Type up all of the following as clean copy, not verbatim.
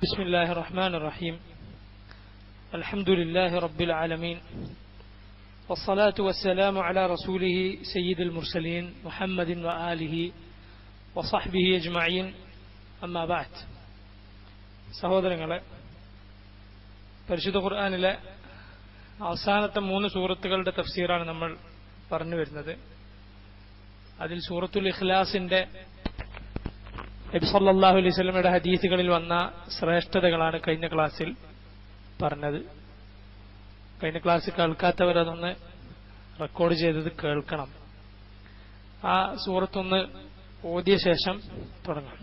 بسم الله الرحمن الرحيم. الحمد لله رب العالمين، والصلاة والسلام على رسوله سيد المرسلين محمد وآله وصحبه أجمعين. أما بعد. സഹോദരങ്ങളെ, പരിശുദ്ധ ഖുർആനിലെ അവസാനത്തെ 3 സൂറത്തുകളുടെ തഫ്സീറാണ് നമ്മൾ പറഞ്ഞു വരുന്നത്. അതിൽ സൂറത്തുൽ ഇഖ്ലാസിന്റെ നബി സല്ലല്ലാഹു അലൈഹി വസല്ലമയുടെ ഹദീസുകളിൽ വന്ന ശ്രേഷ്ഠതകളാണ് കഴിഞ്ഞ ക്ലാസ്സിൽ പറഞ്ഞത്. കഴിഞ്ഞ ക്ലാസ് കേൾക്കാത്തവരതൊന്ന് റെക്കോർഡ് ചെയ്തത് കേൾക്കണം. ആ സൂറത്തൊന്ന് ഓതിയ ശേഷം തുടങ്ങാം.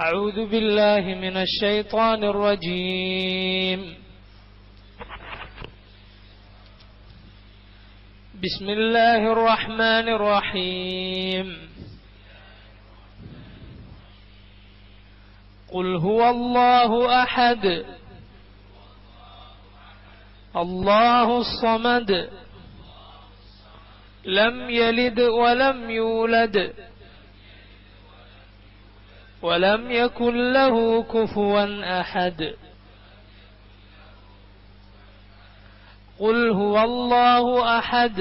അഊദു ബില്ലാഹി മിനശ് ശൈത്വാനിർ റജീം. ബിസ്മില്ലാഹിർ റഹ്മാനിർ റഹീം. قل هو الله أحد الله الصمد لم يلد ولم يولد ولم يكن له كفوا أحد. قل هو الله أحد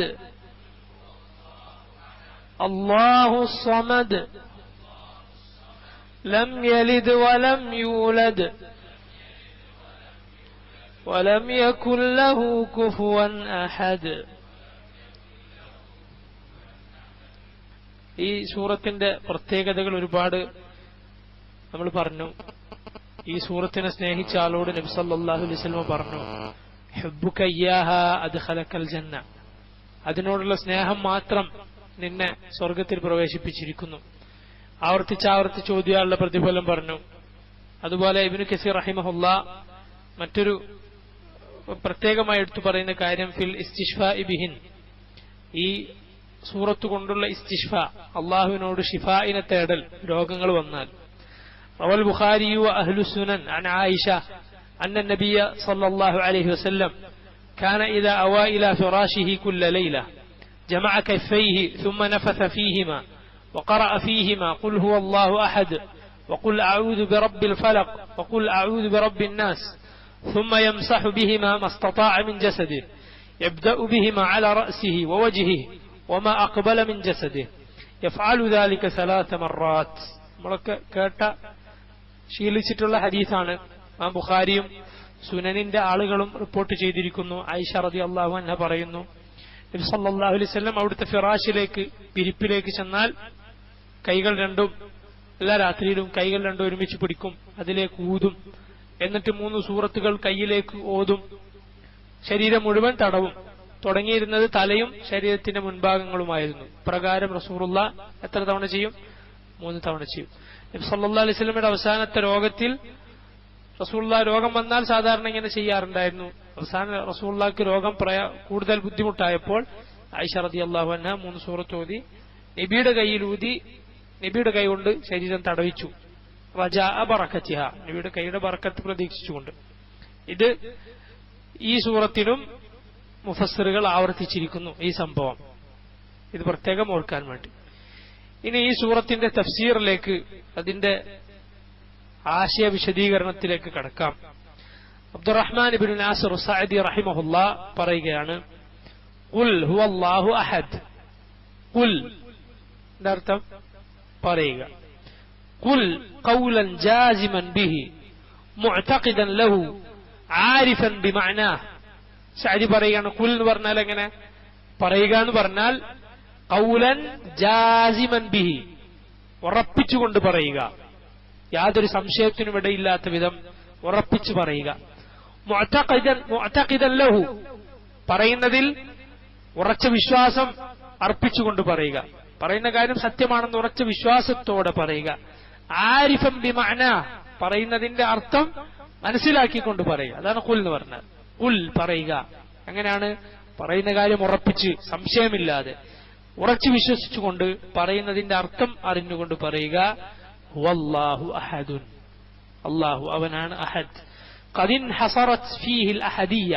الله الصمد لم يلد ولم يولد ولم يكن له كفوا أحد. ഈ സൂറത്തിന്റെ പ്രത്യേകതകൾ ഒരുപാട് നമ്മൾ പറഞ്ഞു. ഈ സൂറത്തിനെ സ്നേഹിച്ച ആളോട് നബി സല്ലല്ലാഹു അലൈഹി വസല്ലം പറഞ്ഞു, ഹുബ്ബുക ഇയ്യാഹാ അദ്ഖലകൽ ജന്ന. അതിനോടുള്ള സ്നേഹം മാത്രം നിന്നെ സ്വർഗ്ഗത്തിൽ പ്രവേശിപ്പിച്ചിരിക്കുന്നു. ആവർത്തിച്ച് ഓതിയാലുള്ള പ്രതിഫലം പറഞ്ഞു. അതുപോലെ ഇബ്നു കസീർ റഹിമഹുല്ലാ മറ്റൊരു പ്രത്യേകമായി എടുത്തു പറയുന്ന കാര്യം ഫിൽ ഇസ്തിശ്ഫാഇ ബിഹിൻ, ഈ സൂറത്ത് കൊണ്ടുള്ള ഇസ്തിശ്ഫാ, അള്ളാഹുവിനോട് ഷിഫായിനെ തേടൽ രോഗങ്ങൾ വന്നാൽ. റവൽ ബുഖാരി വ അഹ്ലു സുനൻ അൻ ആയിഷ അന്ന നബിയ സല്ലല്ലാഹു അലൈഹി വസല്ലം കാന ഇദാ അവా ഇലാ ഫിറാശിഹി കുല്ല ലൈല ജമഅ കഫൈഹി ثم نفث فيهما وقرأ فيهما قل هو الله أحد وقل أعوذ برب الفلق وقل أعوذ برب الناس ثم يمسح بهما ما استطاع من جسده يبدأ بهما على رأسه ووجهه وما أقبل من جسده يفعل ذلك 3 مرات. നമ്മളൊക്കെ കേട്ട ശീലിച്ചിട്ടുള്ള ഹദീസാണ്. ബുഖാരിയും സുനനിന്റെ ആളുകളും റിപ്പോർട്ട് ചെയ്തിരിക്കുന്നു. ആയിഷ റളിയല്ലാഹു അൻഹ പറയുന്നു, നബി സല്ലല്ലാഹു അലൈഹി വസല്ലം അവിടുത്തെ ഫിറാശിലേക്ക്, പിരിപ്പിലേക്ക് ചെന്നാൽ കൈകൾ രണ്ടും എല്ലാ രാത്രിയിലും കൈകൾ രണ്ടും ഒരുമിച്ച് പിടിക്കും, അതിലേക്ക് ഊതും, എന്നിട്ട് 3 സൂറത്തുകൾ കൈയിലേക്ക് ഓതും, ശരീരം മുഴുവൻ തടവും. തുടങ്ങിയിരുന്നത് തലയും ശരീരത്തിന്റെ മുൻഭാഗങ്ങളുമായിരുന്നു. പ്രകാരം റസൂലുള്ളാഹ് എത്ര തവണ ചെയ്യും? 3 തവണ ചെയ്യും. നബി സല്ലല്ലാഹു അലൈഹി വസല്ലമയുടെ അവസാനത്തെ രോഗത്തിൽ റസൂലുള്ളാഹ് രോഗം വന്നാൽ സാധാരണ ഇങ്ങനെ ചെയ്യാറുണ്ടായിരുന്നു. അവസാന റസൂലുള്ളാഹിക്ക് രോഗം കൂടുതൽ ബുദ്ധിമുട്ടായപ്പോൾ ആയിഷ റളിയല്ലാഹു അൻഹ 3 സൂറത്ത് ഓതി നബിയുടെ കൈയിൽ ഊതി, നബിയുടെ കൈ കൊണ്ട് ശരീരം തടവിച്ചു. റജാഅ ബറകതിഹ, നബിയുടെ കൈയുടെ ബറക്കത്ത് പ്രതീക്ഷിച്ചുകൊണ്ട്. ഇത് ഈ സൂറത്തിനും മുഫസ്സിറുകൾ ആവർത്തിച്ചിരിക്കുന്നു ഈ സംഭവം. ഇത് പ്രത്യേകം ഓർക്കാൻ വേണ്ടി. ഇനി ഈ സൂറത്തിന്റെ തഫ്സീറിലേക്ക്, അതിന്റെ ആശയ വിശദീകരണത്തിലേക്ക് കടക്കാം. അബ്ദുറഹ്മാൻ ഇബ്നു നാസിർ സഅദി റഹിമഹുല്ലാ പറയുകയാണ്, ഖുൽ ഹുവല്ലാഹു അഹദ്. ഖുൽ ന്റെ അർത്ഥം പറയുക. ഖുൽ ഖൗലൻ ജാസിമൻ ബിഹി മുഅ്തഖിദൻ ലഹു ആരിഫൻ ബിമഅനാഹ്. സഅദി പറയുകയാണ്, ഖുൽ എന്ന് പറഞ്ഞാൽ എങ്ങനെ പറയുക എന്ന് പറഞ്ഞാൽ ഖൗലൻ ജാസിമൻ ബിഹി, ഉറപ്പിച്ചുകൊണ്ട് പറയുക, യാതൊരു സംശയത്തിനും ഇടയില്ലാത്ത വിധം ഉറപ്പിച്ചു പറയുക. മുഅ്തഖിദൻ ലഹു, പറയുന്നതിൽ ഉറച്ച വിശ്വാസം അർപ്പിച്ചുകൊണ്ട് പറയുക, പറയുന്ന കാര്യം സത്യമാണെന്ന് ഉറച്ച വിശ്വാസത്തോടെ പറയുക. ആരിഫൻ ബിമഅനാ, പറയുന്നതിന്റെ അർത്ഥം മനസ്സിലാക്കിക്കൊണ്ട് പറയുക. അതാണ് ഖുൽ എന്ന് പറഞ്ഞാൽ. ഖുൽ പറയുക, അങ്ങനെയാണ് പറയുന്ന കാര്യം ഉറപ്പിച്ച് സംശയമില്ലാതെ ഉറച്ചു വിശ്വസിച്ചുകൊണ്ട് പറയുന്നതിന്റെ അർത്ഥം അറിഞ്ഞുകൊണ്ട് പറയുക. ഹുവല്ലാഹു അഹദുൻ, അല്ലാഹു അവനാണ് അഹദ്. ഖദിൻ ഹസറത് ഫീഹിൽ അഹദിയ്യ,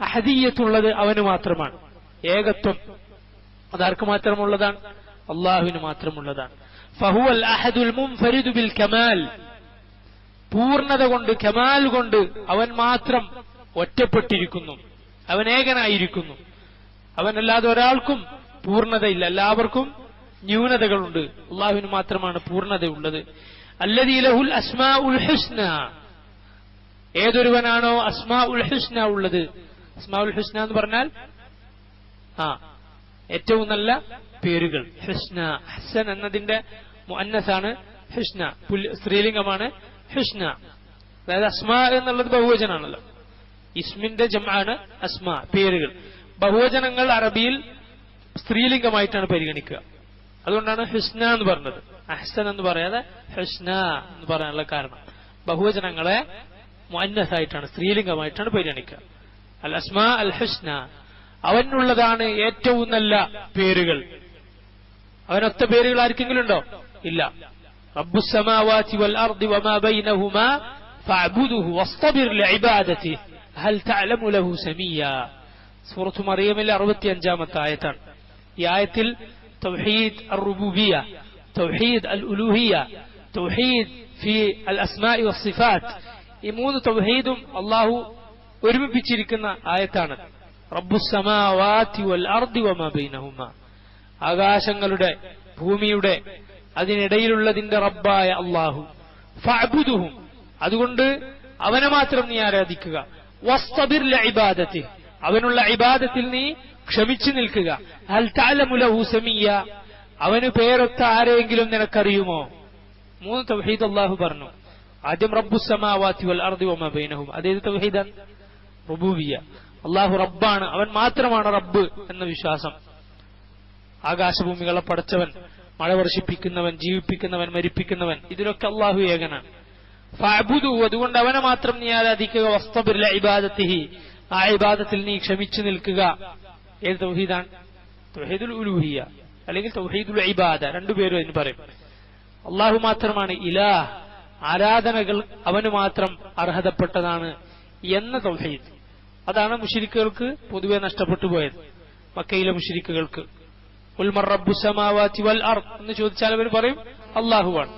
അഹദിയ്യത്തുള്ളത് അവന് മാത്രമാണ്. ഏകത്വം അതാർക്ക് മാത്രമുള്ളതാണ്? അല്ലാഹുവിന് മാത്രമുള്ളതാണ്. ഫഹുവൽ അഹദുൽ മുൻഫരിദു ബിൽ കമാൽ, പൂർണ്ണത കൊണ്ട്, കമാൽ കൊണ്ട് അവൻ മാത്രം ഒറ്റപ്പെട്ടിരിക്കുന്നു, അവൻ ഏകനായിരിക്കുന്നു. അവനല്ലാതെ ഒരാൾക്കും പൂർണ്ണതയില്ല, എല്ലാവർക്കും ന്യൂനതകളുണ്ട്. അള്ളാഹുവിന് മാത്രമാണ് പൂർണ്ണതയുള്ളത്. അല്ലദീ ലഹുൽ അസ്മാഉൽ ഹുസ്ന, ഏതൊരുവനാണോ അസ്മാഉൽ ഹുസ്ന ഉള്ളത്. അസ്മാഉൽ ഹുസ്ന എന്ന് പറഞ്ഞാൽ ഏറ്റവും നല്ല പേരുകൾ. ഹുസ്ന, ഹസൻ എന്നതിന്റെ മുഅന്നസാണ് ഹുസ്ന, സ്ത്രീലിംഗമാണ് ഹുസ്ന. അതായത് അസ്മാ എന്നുള്ളത് ബഹുവചനാണല്ലോ, ഇസ്മിന്റെ ജംആണ് അസ്മാ, പേരുകൾ. ബഹുവചനങ്ങൾ അറബിയിൽ സ്ത്രീലിംഗമായിട്ടാണ് പരിഗണിക്കുക. അതുകൊണ്ടാണ് ഹുസ്ന എന്ന് പറഞ്ഞത്, അഹ്സൻ എന്ന് പറയാതെ ഹുസ്ന എന്ന് പറയാനുള്ള കാരണം ബഹുവചനങ്ങളെ മുഅന്നസായിട്ടാണ്, സ്ത്രീലിംഗമായിട്ടാണ് പരിഗണിക്കുക. അൽ അസ്മാ അൽ ഹുസ്ന, അവനുള്ളതാണ് ഏറ്റവും നല്ല പേരുകൾ. അവനൊത്ത പേരുകൾ ആർക്കെങ്കിലും ഉണ്ടോ? ഇല്ല. റബ്ബുസ് സമാവാതി വൽ അർദി വമാ ബൈനഹുമാ ഫഅബ്ദുഹു വസ്തബിർ ലിഇബാദതിഹി ഹൽ തഅലമു ലഹു സമീയ. സൂറത്തു മറിയമിലെ 65-ാമത്തെ ആയത്താണ്. ഈ ആയത്തിൽ തൗഹീദ് അർ-റുബൂബിയ്യ, തൗഹീദ് അൽ-ഉലൂഹിയ്യ, തൗഹീദ് ഫി അൽ-അസ്മാഇ വസ്സിഫാത്ത്, ഈ മൂന്ന് തൗഹീദും അല്ലാഹു ഒരുമിപ്പിച്ചിരിക്കുന്ന ആയത്താണ്. റബ്ബുസ് സമാവാതി വൽ അർദി വമാ ബൈനഹുമാ, ആകാശങ്ങളുടെ ഭൂമിയുടെ അതിനിടയിലുള്ളതിന്റെ റബ്ബായ അല്ലാഹു. ഫഅബ്ദുഹു, അതുകൊണ്ട് അവനെ മാത്രം നീ ആരാധിക്കുക. വസ്തബിർ ലിഇബാദതിഹി, അവനുള്ള ഇബാദത്തിൽ നീ ക്ഷമിച്ചു നിൽക്കുക. ഹൽ തഅലമു ലഹു സമീയ, അവന് പേരൊത്ത ആരെങ്കിലും നിനക്കറിയുമോ? മൂന്ന് തൗഹീദ് അല്ലാഹു പറഞ്ഞു. ആദ്യം റബ്ബുസ് സമാവാതി വൽ അർദി വമാ ബൈനഹും, അതേത് തൗഹീദാണ്? റുബൂബിയ്യ. അല്ലാഹു റബ്ബാണ്, അവൻ മാത്രമാണ് റബ്ബ് എന്ന വിശ്വാസം. ആകാശഭൂമികളെ പടച്ചവൻ, മഴ വർഷിപ്പിക്കുന്നവൻ, ജീവിപ്പിക്കുന്നവൻ, മരിപ്പിക്കുന്നവൻ, ഇതിലൊക്കെ അല്ലാഹു ഏകനാണ്. ഫഅബ്ദുഹു, അതുകൊണ്ട് അവനെ മാത്രം നീ ആരാധിക്കുക. വസ്തബിർ ലിഇബാദതിഹി, ആ ഇബാദത്തിൽ നീ ക്ഷമിച്ചു നിൽക്കുക. ഏത് തൗഹീദാണ്? തൗഹീദുൽ ഉലൂഹിയ്യ അല്ലെങ്കിൽ തൗഹീദുൽ ഇബാദ, രണ്ടുപേരും എന്ന് പറയും. അല്ലാഹു മാത്രമാണ് ഇലാഹ്, ആരാധനകൾ അവന് മാത്രം അർഹതപ്പെട്ടതാണ് എന്ന തൗഹീദ്. അതാണ് മുശ്രിക്കുകൾക്ക് പൊതുവെ നഷ്ടപ്പെട്ടു പോയത്. മക്കയിലെ മുശ്രിക്കുകൾക്ക് ഖുൽ മർ റബ്ബുസ് സമാവാതി വൽ അർദ് എന്ന് ചോദിച്ചാൽ അവർ പറയും അല്ലാഹുവാണ്.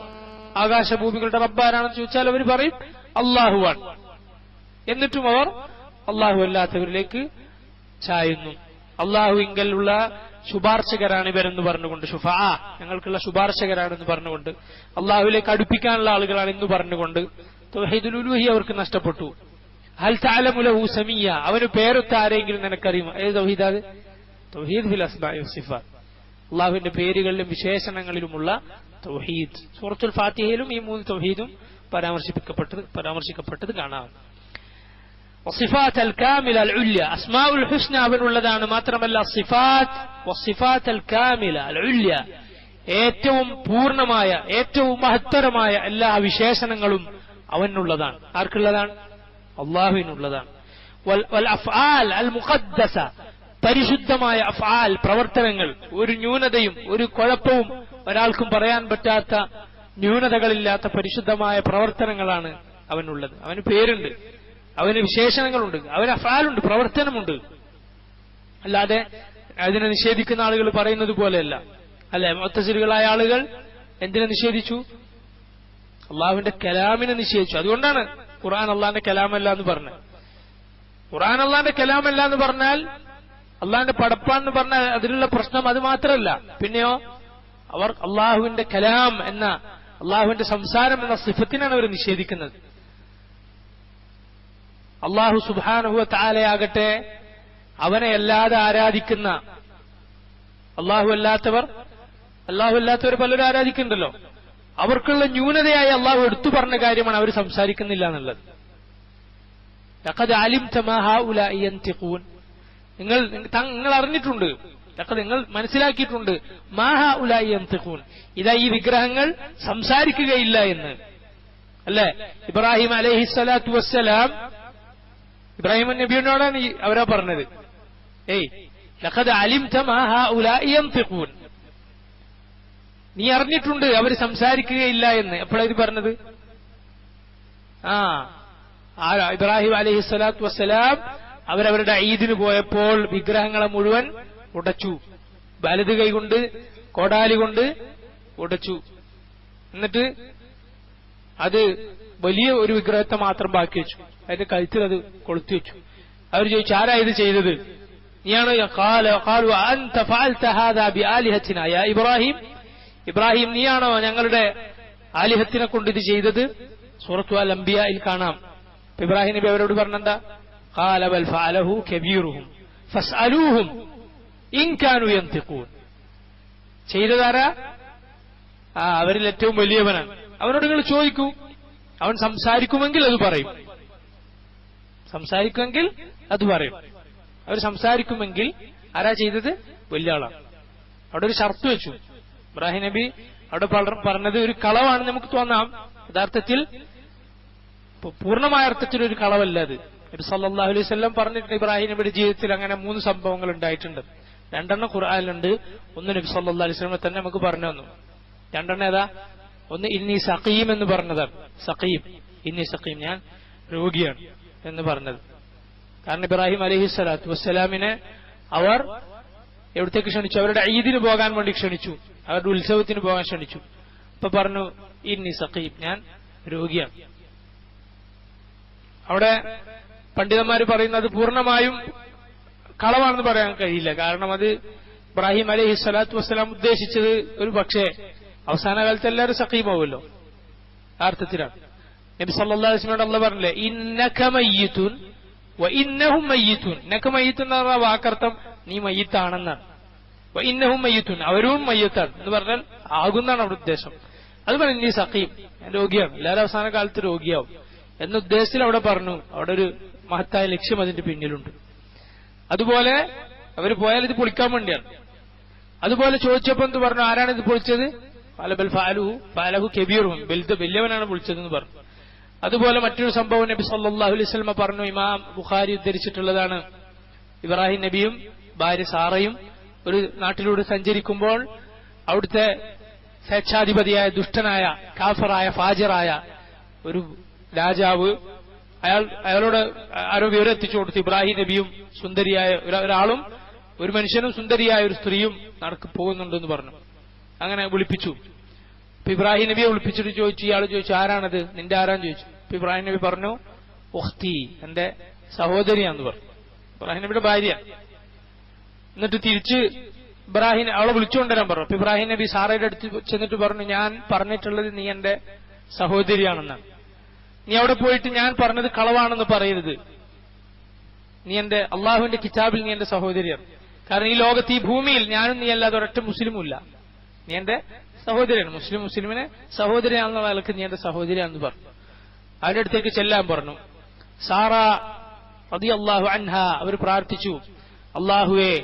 ആകാശഭൂമികളുടെ റബ്ബാരാണെന്ന് ചോദിച്ചാൽ അവർ പറയും അല്ലാഹുവാണ്. എന്നിട്ടും അവർ അല്ലാഹു അല്ലാത്തവരിലേക്ക് ചായുന്നു. അല്ലാഹുവിങ്കലുള്ള ശുപാർശകരാണ് ഇവരെന്ന് പറഞ്ഞുകൊണ്ട്, ശുഫാ, ഞങ്ങൾക്കുള്ള ശുപാർശകരാണെന്ന് പറഞ്ഞുകൊണ്ട്, അല്ലാഹുവിലേക്ക് അടുപ്പിക്കാനുള്ള ആളുകളാണ് എന്ന് പറഞ്ഞുകൊണ്ട് തൗഹീദുൽ ഉലൂഹിയ്യ അവർക്ക് നഷ്ടപ്പെട്ടു. ഹൽ തഅലമു ലഹു സമീയ, അവന് പേരൊത്ത ആരെങ്കിലും നിനക്കറിയുമോ? ഏത് തൗഹീദാണ്? തൗഹീദ് ഫിൽ അസ്മാഇ വസ്സിഫാത്ത്, അല്ലാഹുവിന്റെ പേരുകളിലും വിശേഷണങ്ങളിലുമുള്ള തൗഹീദ്. സൂറത്തുൽ ഫാത്തിഹയിലും ഈ മൂന്ന് തൗഹീദും പരാമർശിക്കപ്പെട്ടത് കാണാം. വസ്സിഫാത്ത് അൽ കാമില അൽ ഉല്യ, അസ്മാഉൽ ഹുസ്ന അവനുള്ളതാണ്. മാത്രമല്ല സിഫാത്ത് വസ്സിഫാത്ത് അൽ കാമില അൽ ഉല്യ, ഏറ്റവും പൂർണ്ണമായ, ഏറ്റവും മഹത്തരമായ എല്ലാ വിശേഷണങ്ങളും അവനുള്ളതാണ്. ആർക്കുള്ളതാണ്? അല്ലാഹുവിനുള്ളതാണ്. വൽ അഫ്ആൽ അൽ മുഖദ്ദസ, പരിശുദ്ധമായ അഫ്ആൽ, പ്രവർത്തനങ്ങൾ, ഒരു ന്യൂനതയും ഒരു കുഴപ്പവും ഒരാൾക്കും പറയാൻ പറ്റാത്ത, ന്യൂനതകളില്ലാത്ത പരിശുദ്ധമായ പ്രവർത്തനങ്ങളാണ് അവനുള്ളത്. അവന് പേരുണ്ട്, അവന് വിശേഷണങ്ങളുണ്ട്, അവന് അഫ്ആലുണ്ട്, പ്രവർത്തനമുണ്ട്. അല്ലാതെ അതിനെ നിഷേധിക്കുന്ന ആളുകൾ പറയുന്നത് പോലെയല്ല. അല്ലെ, മുഅ്തസിലികളായ ആളുകൾ എന്തിനെ നിഷേധിച്ചു? അള്ളാഹുവിന്റെ കലാമിനെ നിഷേധിച്ചു. അതുകൊണ്ടാണ് ഖുർആൻ അള്ളാഹിന്റെ കലാമല്ല എന്ന് പറഞ്ഞത്. ഖുർആൻ അള്ളാഹിന്റെ കലാമല്ല എന്ന് പറഞ്ഞാൽ, അള്ളാഹിന്റെ പടപ്പാന്ന് പറഞ്ഞാൽ അതിലുള്ള പ്രശ്നം അത് മാത്രമല്ല. പിന്നെയോ അവർ അള്ളാഹുവിന്റെ കലാം എന്ന, അള്ളാഹുവിന്റെ സംസാരം എന്ന സിഫത്തിനാണ് അവർ നിഷേധിക്കുന്നത്. അള്ളാഹു സുബ്ഹാനഹു വ തആലയാകട്ടെ അവനെ അല്ലാതെ ആരാധിക്കുന്ന, അള്ളാഹു അല്ലാത്തവർ പലരും ആരാധിക്കുന്നുണ്ടല്ലോ, അവർക്കുള്ള ന്യൂനതയായി അള്ളാഹു എടുത്തു പറഞ്ഞ കാര്യമാണ് അവർ സംസാരിക്കുന്നില്ല എന്നുള്ളത്. ലഖദ് അലിംത മാ ഹൗലാഇ യൻതിഖൂൻ, നിങ്ങൾ അറിഞ്ഞിട്ടുണ്ട്, നിങ്ങൾ മനസ്സിലാക്കിയിട്ടുണ്ട്, മാ ഹൗലാഇ യൻതിഖൂൻ, ഇതാ ഈ വിഗ്രഹങ്ങൾ സംസാരിക്കുകയില്ല എന്ന്. അല്ലെ, ഇബ്രാഹിം അലൈഹിസ്സലാത്തു വസ്സലാം, ഇബ്രാഹിം നബിയോടാണ് അവരാ പറഞ്ഞത്, ലഖദ് അലിംത മാ ഹൗലാഇ യൻതിഖൂൻ, നീ അറിഞ്ഞിട്ടുണ്ട് അവർ സംസാരിക്കുകയില്ല എന്ന്. എപ്പോഴാണ് ഇത് പറഞ്ഞത്? ഇബ്രാഹിം അലൈഹിസ്സലാത്തു വസ്സലാം അവരവരുടെ ഈദിന് പോയപ്പോൾ വിഗ്രഹങ്ങളെ മുഴുവൻ ഉടച്ചു, വലത് കൈ കൊണ്ട്, കോടാലി കൊണ്ട് ഉടച്ചു. എന്നിട്ട് അത് വലിയ ഒരു വിഗ്രഹത്തെ മാത്രം ബാക്കി വെച്ചു. അതിന്റെ കഴുത്തിൽ അത് കൊളുത്തി വെച്ചു. അവർ ചോദിച്ചു, ആരാ ഇത് ചെയ്തത്? നീയാണോ? ഇബ്രാഹിം, ഇബ്രാഹിം നീയാണോ ഞങ്ങളുടെ ആലിഹത്തിനെ കൊണ്ട് ഇത് ചെയ്തത്? സൂറത്തു അൽ അംബിയയിൽ കാണാം. ഇബ്രാഹിം നബി അവരോട് പറഞ്ഞെന്താ? ഖാല ബൽ ഫഅലഹു കബീറുഹും ഫസ്അലൂഹും ഇൻ കാനൂ യൻതിഖൂൻ. ചെയ്തതാരാ? അവരിൽ ഏറ്റവും വലിയവനാണ്. അവനോട് നിങ്ങൾ ചോദിക്കൂ, അവൻ സംസാരിക്കുമെങ്കിൽ അത് പറയും. സംസാരിക്കുമെങ്കിൽ അത് പറയും. അവർ സംസാരിക്കുമെങ്കിൽ ആരാ ചെയ്തത്? വലിയ ആളാണ്. അവിടെ ഒരു ഷർത്ത് വെച്ചു. ഇബ്രാഹിം നബി അവിടെ പറഞ്ഞത് ഒരു കളവാണ് നമുക്ക് തോന്നാം. യഥാർത്ഥത്തിൽ പൂർണ്ണമായ അർത്ഥത്തിൽ ഒരു കളവല്ല അത്. നബി സല്ലല്ലാഹു അലൈഹി വസല്ലം പറഞ്ഞിട്ടുണ്ട് ഇബ്രാഹിം നബിയുടെ ജീവിതത്തിൽ അങ്ങനെ 3 സംഭവങ്ങൾ ഉണ്ടായിട്ടുണ്ട്. 2 ഖുർആനിലുണ്ട്, 1 നബി സല്ലല്ലാഹു അലൈഹി വസല്ലം തന്നെ നമുക്ക് പറഞ്ഞു തന്നു. 2 ഏതാ? ഒന്ന് ഇന്നി സഖീം എന്ന് പറഞ്ഞതാണ്. സഖീം, ഇന്നി സഖീം, ഞാൻ രോഗിയാണ് എന്ന് പറഞ്ഞത്. കാരണം ഇബ്രാഹിം അലൈഹിസ്സലാത്തു വസ്സലാമിനെ അവർ എവിടത്തേക്ക് ക്ഷണിച്ചു? അവരുടെ ഈദിന് പോകാൻ വേണ്ടി ക്ഷണിച്ചു, അവരുടെ ഉത്സവത്തിന് പോകാൻ ക്ഷണിച്ചു. അപ്പൊ പറഞ്ഞു ഇന്നി സഖീം, ഞാൻ രോഗിയാണ്. അവിടെ പണ്ഡിതന്മാർ പറയുന്നത് പൂർണ്ണമായും കളവാണെന്ന് പറയാൻ കഴിയില്ല. കാരണം അത് ഇബ്രാഹിം അലൈഹി സ്വലാത്തു വസ്സലാം ഉദ്ദേശിച്ചത് ഒരു പക്ഷേ അവസാന കാലത്ത് എല്ലാവരും സഖീമാവുമല്ലോ, ആ അർത്ഥത്തിലാണ്. നബി സല്ലല്ലാഹു അലൈഹി വസല്ലം അല്ലാഹു പറഞ്ഞില്ലേ, ഇന്നക മയ്യിതുൻ വ ഇന്നഹും മയ്യിതുൻ. ഇന്നക മയ്യിതുൻ എന്ന പറഞ്ഞ വാക്കർത്ഥം നീ മയ്യിത്താണെന്നാണ്. വ ഇന്നഹും മയ്യിതുൻ, അവരും മയ്യിത്താണ് എന്ന് പറഞ്ഞാൽ ആകുന്നാണ് അവിടെ ഉദ്ദേശം. അത് പറഞ്ഞു നീ സഖീം, ഞാൻ രോഗിയാണ്, എല്ലാവരും അവസാന കാലത്ത് രോഗിയാവും എന്ന ഉദ്ദേശത്തിൽ അവിടെ പറഞ്ഞു. അവിടെ ഒരു മഹത്തായ ലക്ഷ്യം അതിന്റെ പിന്നിലുണ്ട്. അതുപോലെ അവർ പോയാൽ ഇത് പൊളിക്കാൻ വേണ്ടിയാണ്. അതുപോലെ ചോദിച്ചപ്പോ എന്ത് പറഞ്ഞു? ആരാണ് ഇത് പൊളിച്ചത്? ഫഅലഹു കബീറുഹും, വലിയവനാണ് പൊളിച്ചതെന്ന് പറഞ്ഞു. അതുപോലെ മറ്റൊരു സംഭവം നബി സല്ലല്ലാഹു അലൈഹി വസല്ലം പറഞ്ഞു, ഇമാം ബുഖാരി ഉദ്ധരിച്ചിട്ടുള്ളതാണ്. ഇബ്രാഹിം നബിയും ഭാര്യ സാറയും ഒരു നാട്ടിലൂടെ സഞ്ചരിക്കുമ്പോൾ അവിടുത്തെ സ്വേച്ഛാധിപതിയായ ദുഷ്ടനായ കാഫറായ ഫാജിറായ ഒരു രാജാവ് അയാളോട് ആരോ വിവരം എത്തിച്ചു കൊടുത്തു. ഇബ്രാഹിം നബിയും സുന്ദരിയായ ഒരാളും ഒരു മനുഷ്യനും സുന്ദരിയായ ഒരു സ്ത്രീയും പോകുന്നുണ്ടെന്ന് പറഞ്ഞു. അങ്ങനെ വിളിപ്പിച്ചു. അപ്പൊ ഇബ്രാഹിം നബിയെ വിളിപ്പിച്ചിട്ട് ചോദിച്ചു, ഇയാൾ ചോദിച്ചു ആരാണത്, നിന്റെ ആരാന്ന് ചോദിച്ചു. അപ്പൊ ഇബ്രാഹിം നബി പറഞ്ഞു ഉഖ്തി, എന്റെ സഹോദരിയാന്ന് പറഞ്ഞു. ഇബ്രാഹിം നബിയുടെ ഭാര്യ. എന്നിട്ട് തിരിച്ച് ഇബ്രാഹിം അവളെ വിളിച്ചുകൊണ്ടുവരാൻ പറഞ്ഞു. അപ്പൊ ഇബ്രാഹിം നബി സാറയുടെ അടുത്ത് ചെന്നിട്ട് പറഞ്ഞു, ഞാൻ പറഞ്ഞിട്ടുള്ളത് നീ എന്റെ സഹോദരിയാണെന്നാണ്. നീ അവിടെ പോയിട്ട് ഞാൻ പറഞ്ഞത് കളവാണെന്ന് പറയരുത്. നീ എന്റെ അള്ളാഹുവിന്റെ കിതാബിൽ നീ എന്റെ സഹോദരിയാണ്. കാരണം ഈ ലോകത്ത് ഈ ഭൂമിയിൽ ഞാനും നീ അല്ലാതെ ഒരൊറ്റ മുസ്ലിമുമില്ല. നീ എന്റെ സഹോദരിയാണ്. മുസ്ലിമിനെ സഹോദരിയാണെന്ന നിലക്ക് നീ എന്റെ സഹോദരിയാണെന്ന് പറഞ്ഞു. അവരുടെ അടുത്തേക്ക് ചെല്ലാൻ പറഞ്ഞു. സാറ റളിയല്ലാഹു അൻഹ അവർ പ്രാർത്ഥിച്ചു, അള്ളാഹുവേ,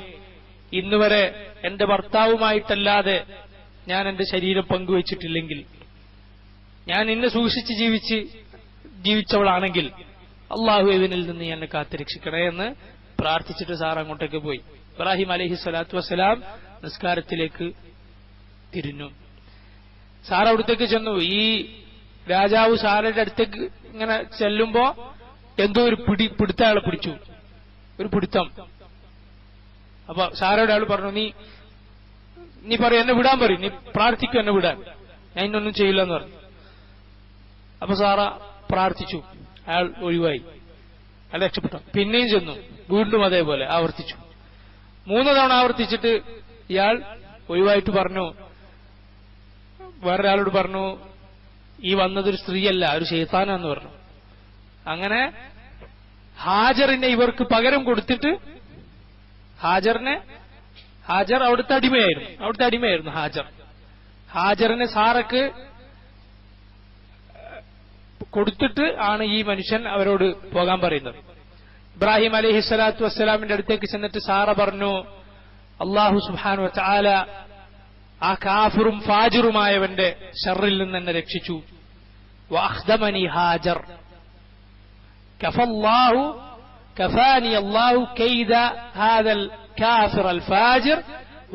ഇന്നുവരെ എന്റെ ഭർത്താവുമായിട്ടല്ലാതെ ഞാൻ എന്റെ ശരീരം പങ്കുവച്ചിട്ടില്ലെങ്കിൽ, ഞാൻ ഇന്ന് സൂക്ഷിച്ച് ജീവിച്ചവളാണെങ്കിൽ അള്ളാഹു ഇവനിൽ നിന്ന് എന്നെ കാത്തുരക്ഷിക്കണേ എന്ന് പ്രാർത്ഥിച്ചിട്ട് സാർ അങ്ങോട്ടേക്ക് പോയി. ഇബ്രാഹിം അലൈഹി സ്വലാത്തു വസ്സലാം നിസ്കാരത്തിലേക്ക് തിരിഞ്ഞു. സാർ അവിടത്തേക്ക് ചെന്നു. ഈ രാജാവ് സാറയുടെ അടുത്തേക്ക് ഇങ്ങനെ ചെല്ലുമ്പോ എന്തോ ഒരു പിടുത്ത അയാളെ പിടിച്ചു, ഒരു പിടുത്തം. അപ്പൊ സാറയുടെ ആൾ പറഞ്ഞു, നീ പറയും, എന്നെ വിടാൻ പറയും, നീ പ്രാർത്ഥിക്കും എന്നെ വിടാൻ, ഞാൻ ഇന്നൊന്നും ചെയ്യില്ല എന്ന് പറഞ്ഞു. അപ്പൊ സാറ പ്രാർത്ഥിച്ചു, അയാൾ ഒഴിവായി, അയാൾ രക്ഷപ്പെട്ടു. പിന്നെയും ചെന്നു, വീണ്ടും അതേപോലെ ആവർത്തിച്ചു. 3 തവണ ആവർത്തിച്ചിട്ട് ഇയാൾ ഒഴിവായിട്ട് പറഞ്ഞു, വേറൊരാളോട് പറഞ്ഞു, ഈ വന്നതൊരു സ്ത്രീയല്ല, ഒരു ശൈത്താനാന്ന് പറഞ്ഞു. അങ്ങനെ ഹാജറിനെ ഇവർക്ക് പകരം കൊടുത്തിട്ട് ഹാജർ അവിടുത്തെ അടിമയായിരുന്നു ഹാജറിനെ സാറക്ക് കൊടുത്തിട്ട് ആണ് ഈ മനുഷ്യൻ അവരോട് പോകാൻ പറയുന്നത്. ഇബ്രാഹിം അലൈഹി സ്വലാത്തു വസ്സലാമിന്റെ അടുത്തേക്ക് ചെന്നിട്ട് സാറ പറഞ്ഞു, അല്ലാഹു സുബ്ഹാനഹു വ തആല ആ കാഫിറും ഫാജിറുമായവന്റെ ശർറിൽ നിന്ന് എന്നെ രക്ഷിച്ചു. വഅഖ്ദമനി ഹാജർ, കഫാനി അല്ലാഹു കൈദ ഹാദൽ കാഫിർ അൽ ഫാജിർ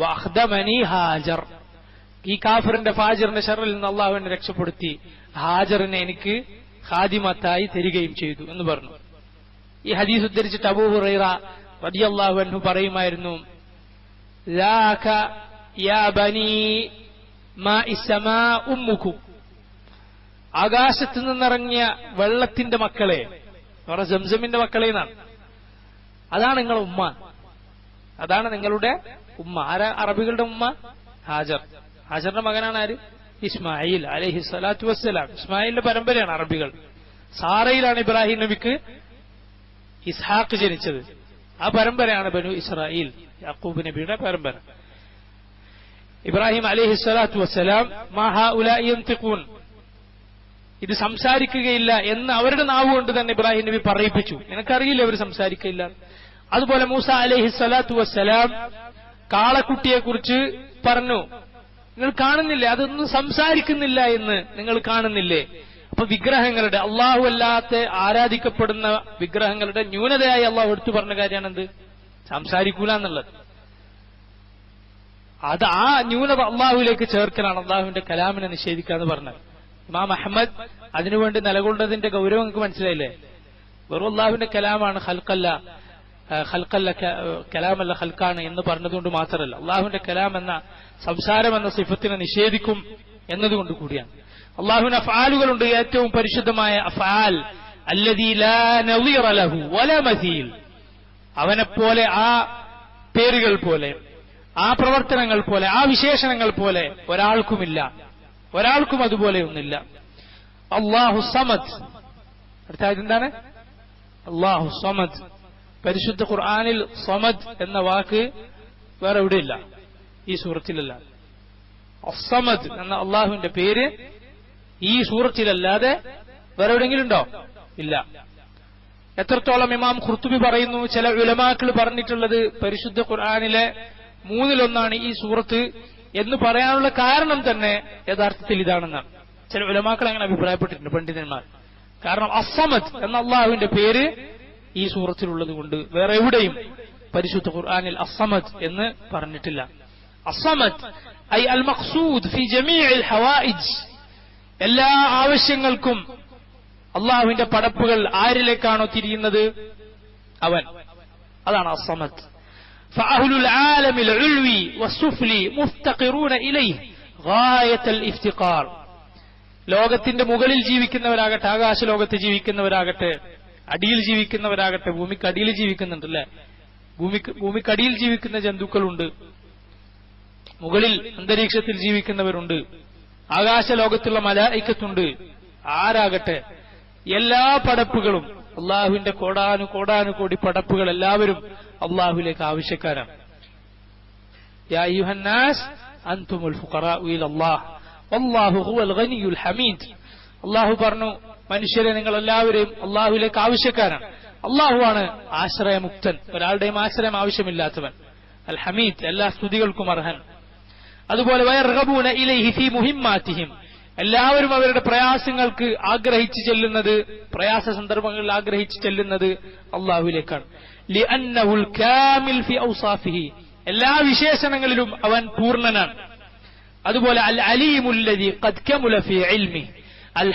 വഅഖ്ദമനി ഹാജർ. ഈ കാഫിറിന്റെ ഫാജിറിന്റെ ശർറിൽ നിന്ന് അല്ലാഹു എന്നെ രക്ഷപ്പെടുത്തി, ഹാജറിനെ എനിക്ക് ഖാദിമത്തായി തരികയും ചെയ്തു എന്ന് പറഞ്ഞു. ഈ ഹദീസ് ഉദ്ധരിച്ചിട്ട് അബൂ ഹുറൈറ റളിയല്ലാഹു അൻഹു പറയുമായിരുന്നു, ലാക യാ ബനി മാഇ സമാ ഉമ്മുകും, ആകാശത്തു നിന്നിറങ്ങിയ വെള്ളത്തിന്റെ മക്കളെ, വേറെ സംസമിന്റെ മക്കളെ എന്നാണ്. അതാണ് നിങ്ങളുടെ ഉമ്മ, അതാണ് നിങ്ങളുടെ ഉമ്മ. ആരാ അറബികളുടെ ഉമ്മ? ഹാജർ. ഹാജറിന്റെ മകനാണ് ആര്? ഇസ്മായിൽ അലൈഹി സ്വലാത്തു വസ്സലാം. ഇസ്മായിലിന്റെ പരമ്പരയാണ് അറബികൾ. സാറയിലാണ് ഇബ്രാഹിം നബിക്ക് ഇസ്ഹാഖ് ജനിച്ചത്. ആ പരമ്പരയാണ് ബനു ഇസ്രായേൽ, യാക്കൂബ് നബിയുടെ പരമ്പര. ഇബ്രാഹിം അലൈഹി സ്വലാത്തു വസ്സലാം മാ ഹഉലാഇ യൻതിഖൂൻ, ഇത് സംസാരിക്കുകയില്ല എന്ന് അവരുടെ നാവ് കൊണ്ട് തന്നെ ഇബ്രാഹിം നബി പറയിപ്പിച്ചു. നിനക്കറിയില്ല അവർ സംസാരിക്കുകയില്ല. അതുപോലെ മൂസ അലൈഹി സ്വലാത്തു വസ്സലാം കാളക്കുട്ടിയെ കുറിച്ച് പറഞ്ഞു, നിങ്ങൾ കാണുന്നില്ലേ അതൊന്നും സംസാരിക്കുന്നില്ല എന്ന് നിങ്ങൾ കാണുന്നില്ലേ? അപ്പൊ വിഗ്രഹങ്ങളുടെ, അള്ളാഹു അല്ലാത്ത ആരാധിക്കപ്പെടുന്ന വിഗ്രഹങ്ങളുടെ ന്യൂനതയായി അള്ളാഹു എടുത്തു പറഞ്ഞ കാര്യമാണ് എന്ത്? സംസാരിക്കൂല എന്നുള്ളത്. അത് ആ ന്യൂനത അള്ളാഹുവിലേക്ക് ചേർക്കലാണ് അള്ളാഹുവിന്റെ കലാമിനെ നിഷേധിക്കുക എന്ന് പറഞ്ഞത്. ഇമാം അഹമ്മദ് അതിനുവേണ്ടി നിലകൊണ്ടതിന്റെ ഗൗരവം നിങ്ങൾക്ക് മനസ്സിലായില്ലേ? വെറും അള്ളാഹുവിന്റെ കലാമാണ്, ഖൽഖല്ല കലാമല്ല ഖൽഖാണ് എന്ന് പറഞ്ഞതുകൊണ്ട് മാത്രമല്ല, അള്ളാഹുവിന്റെ കലാം എന്ന സംസാരം എന്ന സിഫത്തിനെ നിഷേധിക്കും എന്നതുകൊണ്ട് കൂടിയാണ്. അള്ളാഹുവിന് അഫ്ആലുകളുണ്ട്. ഏറ്റവും പരിശുദ്ധമായ അഫ്ആൽ അല്ലദീ ലാ നളീറ ലഹു വലാ മസീൽ, അവനെപ്പോലെ ആ പേരുകൾ പോലെ, ആ പ്രവർത്തനങ്ങൾ പോലെ, ആ വിശേഷണങ്ങൾ പോലെ ഒരാൾക്കുമില്ല, ഒരാൾക്കും അതുപോലെ ഒന്നില്ല. അല്ലാഹു സമദ്, അർത്ഥം എന്താണ്? അല്ലാഹു സമദ്. പരിശുദ്ധ ഖുർആനിൽ സമദ് എന്ന വാക്ക് വേറെ എവിടെയില്ല, ഈ സൂറത്തിലല്ല. അസ്സമദ് എന്ന അള്ളാഹുവിന്റെ പേര് ഈ സൂറത്തിലല്ലാതെ വേറെ എവിടെയെങ്കിലും ഉണ്ടോ? ഇല്ല. എത്രത്തോളം ഇമാം ഖുർത്തുബി പറയുന്നു, ചില ഉലമാക്കൾ പറഞ്ഞിട്ടുള്ളത് പരിശുദ്ധ ഖുർആനിലെ 1/3 ഈ സൂറത്ത് എന്ന് പറയാനുള്ള കാരണം തന്നെ യഥാർത്ഥത്തിൽ ഇതാണെന്നാണ്. ചില ഉലമാക്കൾ അങ്ങനെ അഭിപ്രായപ്പെട്ടിട്ടുണ്ട്, പണ്ഡിതന്മാർ. കാരണം അസ്സമദ് എന്ന അള്ളാഹുവിന്റെ പേര് ഈ സൂറത്തിലുള്ളത് കൊണ്ട് വേറെ എവിടെയും പരിശുദ്ധ ഖുർആനിൽ അസ്സമദ് എന്ന് പറഞ്ഞിട്ടില്ല. അസ്സമദ് ഐ അൽ മഖ്സൂദ് ഫി ജമീഇൽ ഹവായിജ്, എല്ലാ ആവശ്യങ്ങൾക്കും അള്ളാഹുവിന്റെ പടപ്പുകൾ ആരിലേക്കാണോ തിരിയുന്നത് അവൻ, അതാണ് അസ്സമദ്. ഫഅഹ്ലുൽ ആലമിൽ ഉൽവി വസ്സുഫ്ലി മുഫ്തഖിറൂന ഇലൈഹി ഗായത്തുൽ ഇഫ്തിഖാർ, ലോകത്തിന്റെ മുകളിൽ ജീവിക്കുന്നവരാകട്ടെ, ആകാശ ലോകത്ത് ജീവിക്കുന്നവരാകട്ടെ, അടിയിൽ ജീവിക്കുന്നവരാകട്ടെ, ഭൂമിക്കടിയിൽ ജീവിക്കുന്നുണ്ടല്ലേ, ഭൂമിക്കടിയിൽ ജീവിക്കുന്ന ജന്തുക്കളുണ്ട്, മുകളിൽ അന്തരീക്ഷത്തിൽ ജീവിക്കുന്നവരുണ്ട്, ആകാശ ലോകത്തുള്ള മലായിക്കത്തുണ്ട്. ആരാകട്ടെ, എല്ലാ പടപ്പുകളും അള്ളാഹുവിന്റെ കോടാനുകോടി പടപ്പുകൾ എല്ലാവരും അള്ളാഹുവിലേക്ക് ആവശ്യക്കാരാണ്. യാ അയ്യുഹന്നാസ് അൻതുമുൽ ഫുഖറാഉ ഇലല്ലാഹ് വല്ലാഹു ഹുവൽ ഗനിയുൽ ഹമീദ്. അള്ളാഹു പറഞ്ഞു, മനുഷ്യരെ നിങ്ങൾ എല്ലാവരെയും അള്ളാഹുവിലേക്ക് ആവശ്യക്കാരാണ്. അള്ളാഹുവാണ് ആശ്രയമുക്തൻ, ഒരാളുടെയും ആശ്രയം ആവശ്യമില്ലാത്തവൻ. അൽ ഹമീദ്, എല്ലാ സ്തുതികൾക്കും അർഹൻ. അതുപോലെ വയർഗബൂന ഇലൈഹി ഫീ മുഹിമ്മാതിഹിം, എല്ലാവരും അവരുടെ പ്രയാസങ്ങൾക്ക് ആഗ്രഹിച്ചു ചെല്ലുന്നത്, പ്രയാസ സന്ദർഭങ്ങളിൽ ആഗ്രഹിച്ചു ചെല്ലുന്നത് അള്ളാഹുവിലേക്കാണ്. ലിഅന്നഹുൽ കാമിൽ ഫീ ഔസാഫിഹി, എല്ലാ വിശേഷണങ്ങളിലും അവൻ പൂർണ്ണനാണ്. അതുപോലെ അൽ അലീമുല്ലദീ ഖദ് കമുല ഫീ ഇൽമിഹി, അൽ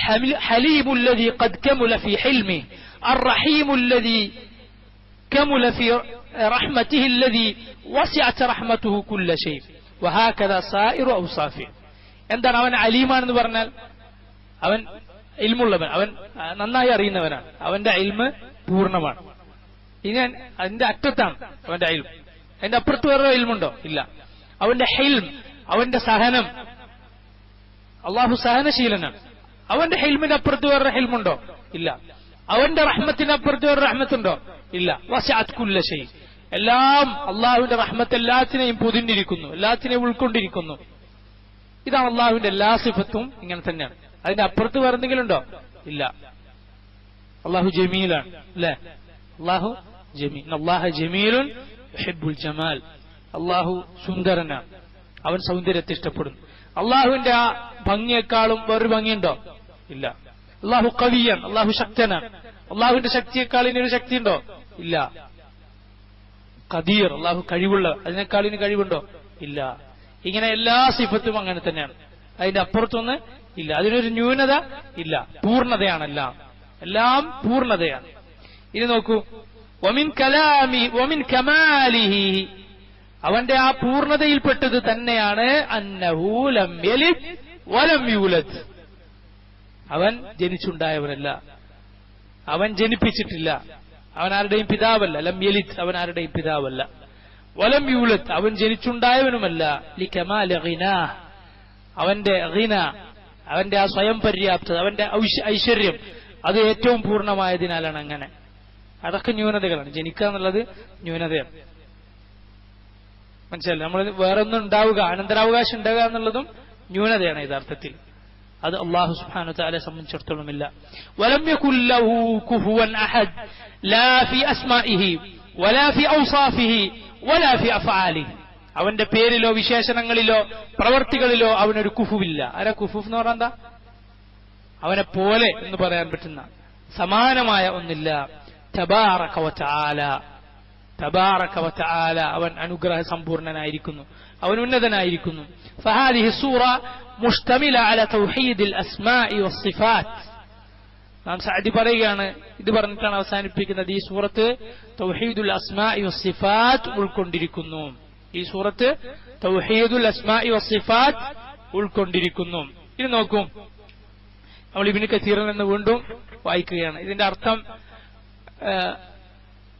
ഹലീമുല്ലദീ ഖദ് കമുല ഫീ ഹിൽമിഹി, അർ റഹീമുല്ലദീ കമുല ഫീ റഹ്മതിഹി അല്ലദീ വസിഅത് റഹ്മതുഹു കുല്ല ശൈ വഹാകദാ സായിറു ഔസാഫി. എന്താണ് അവൻ അലീമാണെന്ന് പറഞ്ഞാൽ? അവൻ ഇൽമുള്ളവൻ, അവൻ നന്നായി അറിയുന്നവനാണ്, അവന്റെ ഇൽമ് പൂർണ്ണമാണ്. ഇനി അതിന്റെ അറ്റത്താണ് അവന്റെ ഇൽമ്, അതിന്റെ അപ്പുറത്ത് വേറെ ഇൽമുണ്ടോ? ഇല്ല. അവന്റെ ഹിൽം, അവന്റെ സഹനം, അള്ളാഹു സഹനശീലനാണ്. അവന്റെ ഹിൽമിന്റെ അപ്പുറത്ത് വേറെ ഹിൽമുണ്ടോ? ഇല്ല. അവന്റെ റഹ്മത്തിന്റെ അപ്പുറത്ത് വേറെ റഹ്മത്തുണ്ടോ? ഇല്ല. വസിഅത് കുല്ല ശൈ, എല്ലാം അള്ളാഹുവിന്റെ റഹ്മത്ത് എല്ലാത്തിനെയും പൊതിഞ്ഞിരിക്കുന്നു, എല്ലാത്തിനെയും ഉൾക്കൊണ്ടിരിക്കുന്നു. ഇതാണ് അള്ളാഹുവിന്റെ എല്ലാ സിഫത്തും ഇങ്ങനെ തന്നെയാണ്. അതിന്റെ അപ്പുറത്ത് വേറെ എന്തെങ്കിലും ഉണ്ടോ? ഇല്ല. അള്ളാഹു ജമീലാണ്, അല്ലെ? അള്ളാഹു ജമീൽ, അല്ലാഹു ജമീലുൻ യുഹിബ്ബുൽ ജമാൽ. അള്ളാഹു സുന്ദരനാണ്, അവൻ സൗന്ദര്യത്തെ ഇഷ്ടപ്പെടുന്നു. അള്ളാഹുവിന്റെ ആ ഭംഗിയെക്കാളും വേറൊരു ഭംഗിയുണ്ടോ? ഇല്ല. അള്ളാഹു ഖവിയാണ്, അള്ളാഹു ശക്തനാണ്. അള്ളാഹുവിന്റെ ശക്തിയെക്കാൾ ഇനിയൊരു ശക്തി ഉണ്ടോ? ഇല്ല. ഖദീർ, അള്ളാഹു കഴിവുള്ള, അതിനേക്കാൾ ഇനി കഴിവുണ്ടോ? ഇല്ല. ഇങ്ങനെ എല്ലാ സിഫത്തും അങ്ങനെ തന്നെയാണ്, അതിന്റെ അപ്പുറത്തൊന്ന് ഇല്ല. അതിനൊരു ന്യൂനത ഇല്ല, പൂർണ്ണതയാണ് എല്ലാം, എല്ലാം പൂർണ്ണതയാണ്. ഇനി നോക്കൂ, വമിൻ കലാമി വമിൻ കമാലിഹി, അവന്റെ ആ പൂർണ്ണതയിൽപ്പെട്ടത് തന്നെയാണ് അന്നഹു ലം യലിദ് വലം യൂലദ്. അവൻ ജനിച്ചുണ്ടായവനല്ല, അവൻ ജനിപ്പിച്ചിട്ടില്ല, അവൻ ആരുടെയും പിതാവല്ല. ലം യലിദ്, അവൻ ആരുടെയും പിതാവല്ല. വലം യൂലദ്, അവൻ ജനിച്ചുണ്ടായവനുമല്ല. ലികമാലി ഗിനാഹ്, അവന്റെ ഗിന, അവന്റെ ആ സ്വയം പര്യാപ്തത, അവന്റെ ഐശ്വര്യം അത് ഏറ്റവും പൂർണ്ണമായതിനാലാണ് അങ്ങനെ. അതൊക്കെ ന്യൂനതകളാണ്. ജനിക്കുക എന്നുള്ളത് ന്യൂനതയാണ്. മനസ്സിലായി? നമ്മൾ വേറെ ഒന്നും ഉണ്ടാവുക, അനന്തരാവകാശം ഉണ്ടാവുക എന്നുള്ളതും ന്യൂനതയാണ് യഥാർത്ഥത്തിൽ. അത് അല്ലാഹു സുബ്ഹാനഹു വതആലയെ സംബന്ധിച്ചിടത്തോളമില്ല. വലം യകുൽ ലഹു കുഫുവൻ അഹദ് ലാ ഫി അസ്മാഇഹി വലാ ഫി ഔസാഫിഹി വലാ ഫി അഫ്ആലിഹി, അവന്റെ പേരിലോ വിശേഷണങ്ങളിലോ പ്രവർത്തികളിലോ അവനൊരു കുഫുവില്ല. ആരാ കുഫു എന്ന് പറഞ്ഞാൽ എന്താ? അവനെ പോലെ എന്ന് പറയാൻ പറ്റുന്ന സമാനമായ ഒന്നില്ല. തബാറക വതആല, തബാറക വതആല, അവൻ അനുഗ്രഹ സമ്പൂർണനായിരിക്കുന്നു, അവൻ ഉന്നതനായിരിക്കുന്നു. ഫഹാദിഹി സൂറ മുഷ്തമില അല തൗഹീദിൽ അസ്മാഇ വസ്സിഫാത്ത്. നാം സഅദി പറയുകയാണ്, ഇത് പറഞ്ഞിട്ടാണ് അവസാനിപ്പിക്കുന്നത്, ഈ സൂറത്ത് തൗഹീദുൽ അസ്മാഇ വസ്സിഫാത്ത് ഉൾക്കൊണ്ടിരിക്കുന്നു. ഈ സൂറത്ത് തൗഹീദുൽ അസ്മാഇ വസ്സിഫാത്ത് ഉൾക്കൊണ്ടിരിക്കുന്നു. ഇനി നോക്കൂ, നമ്മൾ ഇബ്നു കസീറിൽ നിന്ന് വീണ്ടും വായിക്കുകയാണ്. ഇതിന്റെ അർത്ഥം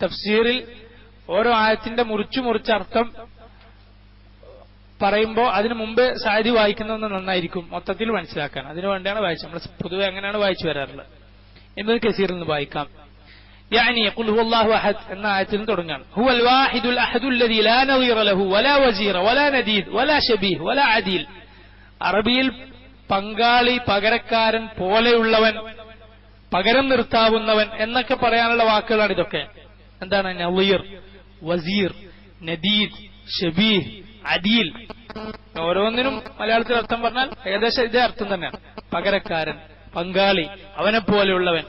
തഫ്സീറിൽ ഓരോ ആയത്തിന്റെ മുറിച്ച് അർത്ഥം പറയുമ്പോൾ അതിനു മുമ്പ് സഅദി വായിക്കുന്നതെന്ന് നന്നായിരിക്കും മൊത്തത്തിൽ മനസ്സിലാക്കാൻ. അതിനു വേണ്ടിയാണ് വായിച്ചത്. നമ്മൾ പൊതുവെ അങ്ങനെയാണ് വായിച്ചു വരാറുള്ളത്. ഇബ്നു കസീറിൽ നിന്ന് വായിക്കാം. يعني يقول هو الله أحد എന്ന ആയത്തിൽ നിന്ന് തുടങ്ങാൻ. هو الواحد الأحد الذي لا نظير له ولا وزير ولا نديد ولا شبيه ولا عديل. അറബിയിൽ പങ്കാളി, പകരക്കാരൻ, പോലെയുള്ളവൻ, പകരം നിർത്താവുന്നവൻ എന്നൊക്കെ പറയാനുള്ള വാക്കുകളാണ് ഇതൊക്കെ. എന്താണ് നളീർ, വസീർ, നദീദ്, ഷബീഹ്, അദീൽ. ഓരോന്നിനും മലയാളത്തിൽ അർത്ഥം പറഞ്ഞാൽ ഏകദേശം ഇതേ അർത്ഥം തന്നെയാണ്. പകരക്കാരൻ, പങ്കാളി, അവനെ പോലെയുള്ളവൻ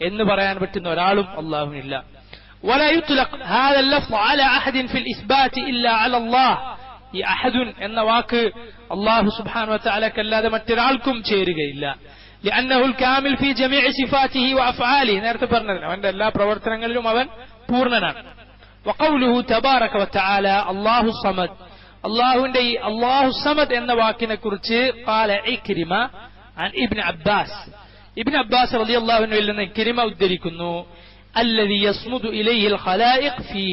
എന്ന് പറയാൻ പറ്റുന്ന ഒരാളും അല്ലാഹുവിനില്ല. ولا يطلق هذا اللفظ على أحد في الإثبات إلا على الله. ഈ അഹദുൻ എന്ന വാക്ക് അല്ലാഹു സുബ്ഹാനഹു വ തആലക്ക് അല്ലാതെ മറ്റൊരാൾക്കും ചേരുകയില്ല. لأنه الكامل في جميع صفاته وأفعاله. നേരത്തെ പറഞ്ഞത് അവന്റെ എല്ലാ പ്രവർത്തനങ്ങളിലും അവൻ പൂർണ്ണനാണ്. وقوله تبارك وتعالى الله الصمد. അല്ലാഹുവിന്റെ ഈ അല്ലാഹു സമദ് എന്ന വാക്കിനെ കുറിച്ച് قال ഇക്രിമ عن ابن عباس. ഇബ്നു അബ്ബാസ് റളിയല്ലാഹു അൻഹുവിൽ നിന്ന് ഇക്രിമ ഉദ്ധരിക്കുന്നു, الذي يصمد إليه الخلائق في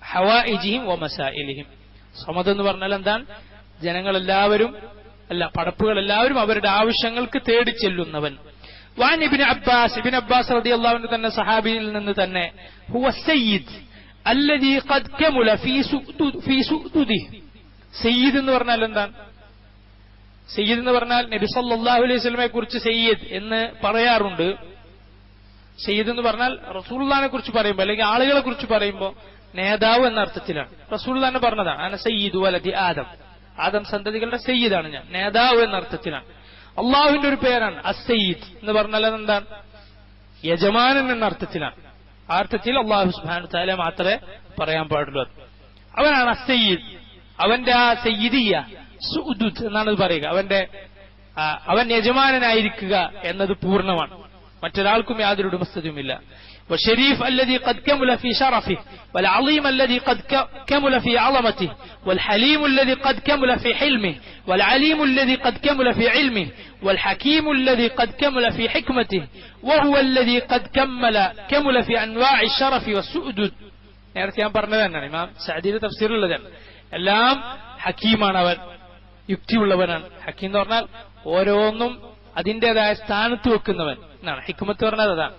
حوائجهم ومسائلهم. സമദ് എന്ന് പറഞ്ഞാൽ എന്താണ്? ജനങ്ങളെല്ലാവരും, അല്ല പടപ്പുകളെല്ലാവരും അവരുടെ ആവശ്യങ്ങൾക്ക് തേടി ചെല്ലുന്നവൻ. വാൻ ഇബ്നു അബ്ബാസ് റളിയല്ലാഹു അൻഹു തന്നെ സഹാബിയിൽ നിന്ന് തന്നെ, ഹുവ സയ്യിദ് അല്ലദീ ഖദ് കമുല ഫീ സുഅദിഹി. സയ്യിദ് എന്ന് പറഞ്ഞാൽ എന്താണ്? സയ്യിദ് എന്ന് പറഞ്ഞാൽ നബി സല്ലല്ലാഹു അലൈഹി വസല്ലമയെ കുറിച്ച് സയ്യിദ് എന്ന് പറയാറുണ്ട്. സയ്യിദ് എന്ന് പറഞ്ഞാൽ റസൂലുള്ളാഹിനെ കുറിച്ച് പറയുമ്പോൾ അല്ലെങ്കിൽ ആളുകളെ കുറിച്ച് പറയുമ്പോൾ നേതാവ് എന്ന അർത്ഥത്തിലാണ്. റസൂലുള്ളാഹി തന്നെ പറഞ്ഞതാണ്, അന സയ്യിദു വലദി ആദം, ആദം സന്തതികളുടെ സയ്യിദാണ് ഞാൻ, നേതാവ് എന്ന അർത്ഥത്തിലാണ്. അള്ളാഹുവിന്റെ ഒരു പേരാണ് അസ്സയ്യിദ് എന്ന് പറഞ്ഞാൽ അതെന്താണ്? യജമാനൻ എന്ന അർത്ഥത്തിലാണ്. ആ അർത്ഥത്തിൽ അല്ലാഹു സുബ്ഹാനഹു വ തആല മാത്രമേ പറയാൻ പാടുള്ളൂ. അവനാണ് അസ്സയ്യിദ്. അവന്റെ ആ സയ്യിദിയ സുഉദുദ് എന്നാണ് പറയുക. അവൻ യജമാനനായിരിക്കുക എന്നത് പൂർണ്ണമാണ്, മറ്റൊരാൾക്കും യാതൊരു ഉടമസ്ഥതയുമില്ല. والشريف الذي قد كمل في شرفه والعظيم الذي قد كمل في عظمته والحليم الذي قد كمل في حلمه والعليم الذي قد كمل في علمه والحكيم الذي قد كمل في حكمته وهو الذي قد كمل في أنواع الشرف والسؤدد. നേരത്തെ ഞാൻ പറഞ്ഞതാണ്, ഇമാം സഅദിയുടെ തഫ്സീറിലുള്ളതാണ്. എല്ലാം ഹക്കീമാണ്, അവൻ യുക്തിയുള്ളവനാണ്. ഹക്കീം എന്ന് പറഞ്ഞാൽ ഓരോന്നും അതിൻ്റെതായ സ്ഥാനത്ത് വെക്കുന്നവൻ എന്നാണ്. ഹിക്മത്ത് പറഞ്ഞത് അതാണ്.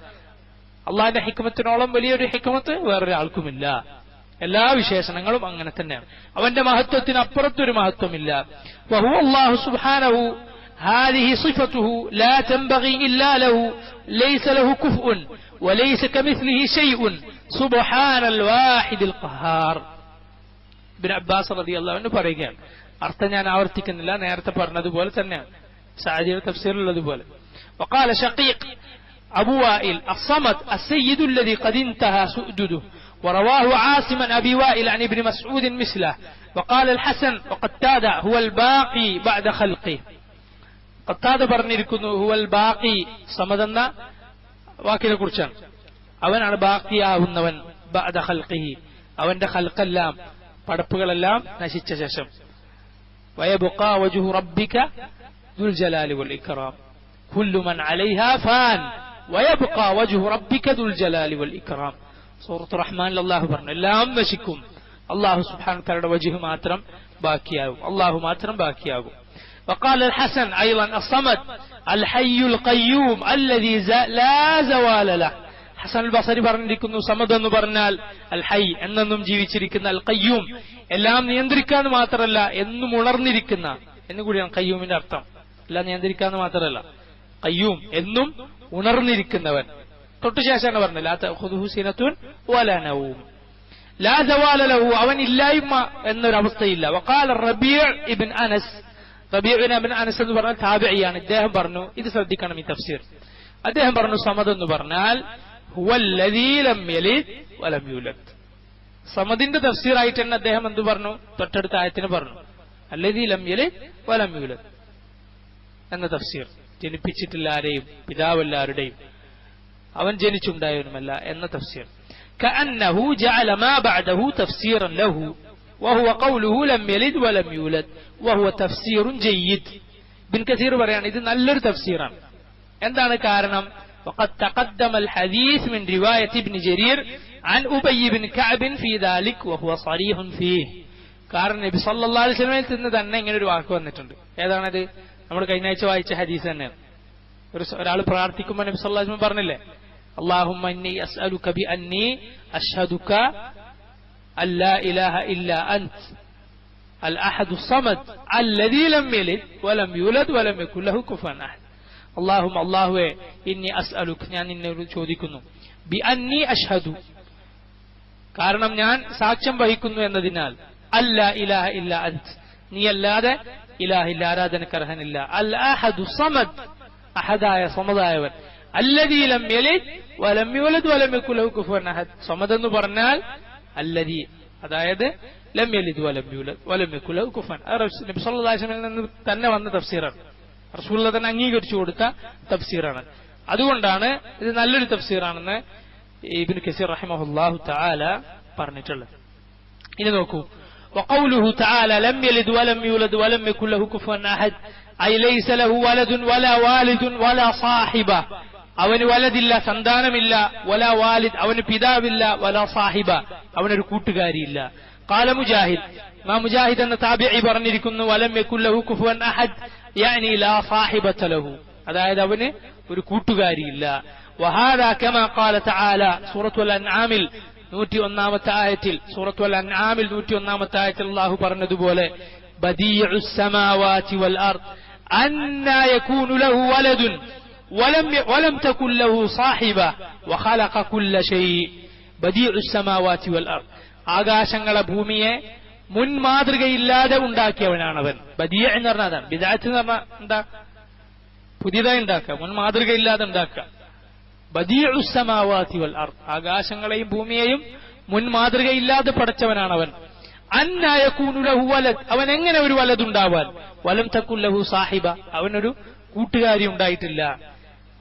അള്ളാഹിന്റെ ഹിക്മത്തിനോളം വലിയൊരു ഹിക്മത്ത് വേറൊരാൾക്കുമില്ല. എല്ലാ വിശേഷണങ്ങളും അങ്ങനെ തന്നെയാണ്. അവന്റെ മഹത്വത്തിന് അപ്പുറത്തൊരു മഹത്വമില്ല. വഹുവ അല്ലാഹു സുബ്ഹാനഹു ഹാദിഹി സിഫതുഹു ലാ തൻബഗി ഇല്ലാ ലഹു ലൈസ ലഹു കുഫ്ഉൻ വലൈസ കമിസ്ലിഹി ശൈഉൻ സുബ്ഹാനൽ വാഹിദിൽ ഖഹാർ. ഇബ്നു അബ്ബാസ് റളിയല്ലാഹു അൻഹു പറയുകയാണ്, അർത്ഥം ഞാൻ ആവർത്തിക്കുന്നില്ല, നേരത്തെ പറഞ്ഞതുപോലെ തന്നെയാണ്, സഅദിയുടെ തഫ്സീറിലുള്ളതുപോലെ. وقال شقيق أبو وائل الصمد السيد الذي قد انتهى سؤدده. ورواه عاصم أبي وائل عن ابن مسعود مثله. وقال الحسن وقتادة هو الباقي بعد خلقه. قتادة പറഞ്ഞിരിക്കുന്നു هو الباقي, സമദ് എന്ന വാക്കിനെ കുറിച്ചാണ്. അവനാണ് ബാക്കിയാവുന്നവൻ, بعد خلقه, അവന്റെ ഖൽഖെല്ലാം പടപ്പുകളെല്ലാം നശിച്ച ശേഷം. ويبقى وجه ربك ذو الجلال والإكرام. കുല്ലു മൻ അലൈഹാ ഫാൻ വയബ്ഖാ വജ്ഹു റബ്ബിക ദുൽ ജലാലി വൽ ഇക്റാം. സൂറത്ത് റഹ്മാനിൽ അല്ലാഹു പറഞ്ഞു എല്ലാം നശിക്കും, അല്ലാഹു സുബ്ഹാനഹു വതആലയുടെ വജ്ഹ് മാത്രം ബാക്കിയാകും, അല്ലാഹു മാത്രം ബാക്കിയാകും. وقال الحسن ايضا الصمد الحي القيوم الذي لا زوال له. ഹസൻ അൽ ബസരി പറഞ്ഞിരിക്കുന്നു സമദ് എന്ന് പറഞ്ഞാൽ അൽ ഹൈ എന്നെന്നും ജീവിച്ചിരിക്കുന്ന, അൽ ഖയ്യൂം എല്ലാം നിയന്ത്രിക്കാന്ന് മാത്രമല്ല എന്നും ഉണർന്നിരിക്കുന്ന എന്നുകൂടിയാണ് ഖയ്യൂമിന്റെ അർത്ഥം. എല്ലാം നിയന്ത്രിക്കാന്ന് മാത്രമല്ല ഖയ്യൂം എന്നും ഉണർന്നിരിക്കുന്നവൻ. തൊട്ടുശേഷമാണ് പറഞ്ഞത് ലാ തഖുദുഹു സിനത്തുൻ വലാ നൗം, ലാ സവാല ലഹു അവൻ ഇല്ലായ്മ എന്നൊരവസ്ഥയില്ല. വഖാല റബീഅ് ഇബ്ൻ അനസ്, റബീഅ് ഇബ്ൻ അനസ് എന്ന് പറഞ്ഞാൽ താബിഇയാണ്. ഇദ്ദേഹം പറഞ്ഞു, ഇത് ശ്രദ്ധിക്കണം ഈ തഫ്സീർ, അദ്ദേഹം പറഞ്ഞു സമദ് എന്ന് പറഞ്ഞാൽ ഹുവല്ലദീ ലം യലിദ് വലം യൂലദ്. സമദിന്റെ തഫ്സീറായിട്ട് തന്നെ അദ്ദേഹം എന്ത് പറഞ്ഞു? തൊട്ടടുത്ത ആയത്തിന് പറഞ്ഞു അല്ലദീ ലം യലിദ് വലം യൂലദ് എന്ന തഫ്സീർ. ജനിപ്പിച്ചിട്ടില്ല ആരെയും, പിതാവെല്ലാവരുടെയും, അവൻ ജനിച്ചുണ്ടായവനുമല്ല എന്ന തഫ്സീർ. കഅന്നഹു ജഅല മാ ബഅദഹു തഫ്സീറൻ ലഹു വഹുവ ഖൗലുഹു ലം യലിദ് വലം യൂലദ് വഹുവ തഫ്സീറുൻ ജയ്യിദ്. ഇബ്ൻ കസീർ പറയാണ് ഇത് നല്ലൊരു തഫ്സീറാണ്. എന്താണ് കാരണം? وقد تقدم الحديث من رواية ابن جرير عن أبي بن كعب في ذلك وهو صريح فيه. കാരണം നബി സല്ലല്ലാഹു അലൈഹി വസല്ലമയിൽ നിന്ന് തന്നെ ഇങ്ങനെ ഒരു വാക്ക് വന്നിട്ടുണ്ട്. ഏതാണത്? നമ്മൾ കഴിഞ്ഞ ആഴ്ച വായിച്ച ഹദീസ് തന്നെയാണ്. ഒരാൾ പ്രാർത്ഥിക്കുമ്പോൾ നബി സല്ലല്ലാഹു അലൈഹി വസല്ലം പറഞ്ഞില്ലേ, അല്ലാഹുമ്മ ഇന്നി അസ്അലുക ബി അന്നി അഷ്ഹദുക അല്ലാ ഇലാഹ ഇല്ലാ അൻത് അൽ അഹദു സമദ് അല്ലദീ ലം യലിദ് വലം യൂലദ് വലം യകുൽ ലഹു കുഫുവൻ അഹദ്. അല്ലാഹുമ്മ അല്ലാഹുവേ ഇന്നി അസ്അലുക ഞാൻ നിന്നോട് ചോദിക്കുന്നു, ബി അന്നി അഷ്ഹദു കാരണം ഞാൻ സാക്ഷ്യം വഹിക്കുന്നു എന്നതിനാൽ, അല്ലാ ഇലാഹ ഇല്ലാ അൻത് നീ അല്ലാതെ ഇലാഹില്ല, ആരാധനക്കർഹനില്ല, അൽ അഹദു സമദ് അഹദായ സമദായവൻ, അല്ലദീ ലം യലിദ് വലം യൂലദ് വലം യകുൽ ലഹു കുഫുവൻ അഹദ്. സമദ് എന്ന് പറഞ്ഞാൽ അല്ലദീ, അതായത് ലം യലിദ് വലം യൂലദ് വലം യകുൽ ലഹു കുഫുവൻ. നബി സല്ലല്ലാഹു അലൈഹി വസല്ലമയിൽ നിന്ന് തന്നെ വന്ന തഫ്സീറാണ്, റസൂലുള്ളാഹി തന്നെ അംഗീകരിച്ചു കൊടുത്ത തഫ്സീറാണ്. അതുകൊണ്ടാണ് ഇത് നല്ലൊരു തഫ്സീറാണെന്ന് ഇബ്നു കസീർ റഹിമഹുല്ലാഹു തആല പറഞ്ഞിട്ടുള്ളത്. ഇനി നോക്കൂ, وقوله تعالى لم يلد ولم يولد ولم يكن له كفوا أحد أي ليس له ولد ولا والد ولا صاحبة. അവന് വലദില്ല, സന്താനമില്ല, വലാ വാലിദ് അവന് പിതാവില്ല, വലാ സാഹിബ അവനൊരു കൂട്ടുകാരിയില്ല. قال മുജാഹിദ്, മുജാഹിദ് എന്ന താബിഈ പറഞ്ഞിരിക്കുന്നു വലം യകുൽ ലഹു കുഫുവൻ അഹദ് യാനി ലാ സാഹിബത ലഹു, അതായത് അവന് ഒരു കൂട്ടുകാരിയില്ല. വഹാദാ കമാ ഖാല തആല സൂറത്തുൽ അൻആമിൽ 101ാമത്തെ ആയത്തിൽ, സൂറത്തുൽ അൻആമിൽ 101ാമത്തെ ആയത്തിൽ അല്ലാഹു പറഞ്ഞതുപോലെ ബദീഉസ് സമാവാതി വൽ അർദ് അന്നാ യകൂനു ലഹു വലദുൻ വലം തകുൽ ലഹു സാഹിബ വഖലഖ കുല്ല ഷൈഇ. ബദീഉസ് സമാവാതി വൽ അർദ് ആകാശങ്ങളെ ഭൂമിയെ മുൻ മാതൃകയില്ലാതെ ഉണ്ടാക്കിയവനാണവൻ. ബദീഅ എന്ന് പറഞ്ഞാൽ അതാണ്. ബിദ്അത്ത് എന്ന് പറഞ്ഞാൽ എന്താ? പുതിയതായി ഉണ്ടാക്കുക, മുൻ മാതൃകയില്ലാതെ ഉണ്ടാക്കുക. ബദീഉസ് സമാവാതി വൽ അർദ് ആകാശങ്ങളെയും ഭൂമിയെയും മുൻ മാതൃകയില്ലാതെ പടച്ചവനാണവൻ. അന്നാ യകൂനു ലഹു വലദ് അവൻ എങ്ങനെ ഒരു വലതുണ്ടാവാൻ, വലം തകുൽ ലഹു സാഹിബ അവനൊരു കൂട്ടുകാരി ഉണ്ടായിട്ടില്ല.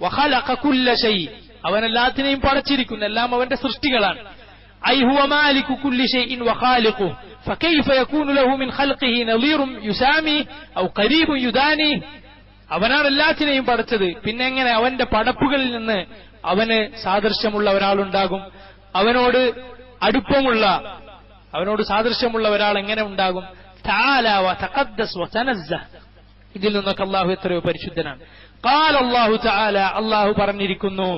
വഖലഖ കുല്ല ഷൈഇ അവൻ എല്ലാത്തിനെയും പടച്ചിരിക്കുന്നു, എല്ലാം അവന്റെ സൃഷ്ടികളാണ്. ഐ ഹുവ മാലികു കുല്ലി ഷൈഇൻ വഖാലിഖുഹു ഫകൈഫ യകൂനു ലഹു മിൻ ഖൽഖിഹി നളീറുൻ യുസാമി ഔ ഖരീബുൻ യുദാനി. അവനാണ് എല്ലാത്തിനെയും പടച്ചത്, പിന്നെ എങ്ങനെ അവന്റെ പടപ്പുകളിൽ നിന്ന് അവന് സാദൃശ്യമുള്ള ഒരാളുണ്ടാകും, അവനോട് അടുപ്പമുള്ള, അവനോട് സാദൃശ്യമുള്ള ഒരാൾ എങ്ങനെ ഉണ്ടാകും? തആല വ തഖദ്ദസ് വ തനസ്സഹ് ഇതിൽ നിന്നൊക്കെ അല്ലാഹു എത്രയോ പരിശുദ്ധനാണ്. ഖാല അല്ലാഹു തആല അല്ലാഹു പറഞ്ഞിരിക്കുന്നു.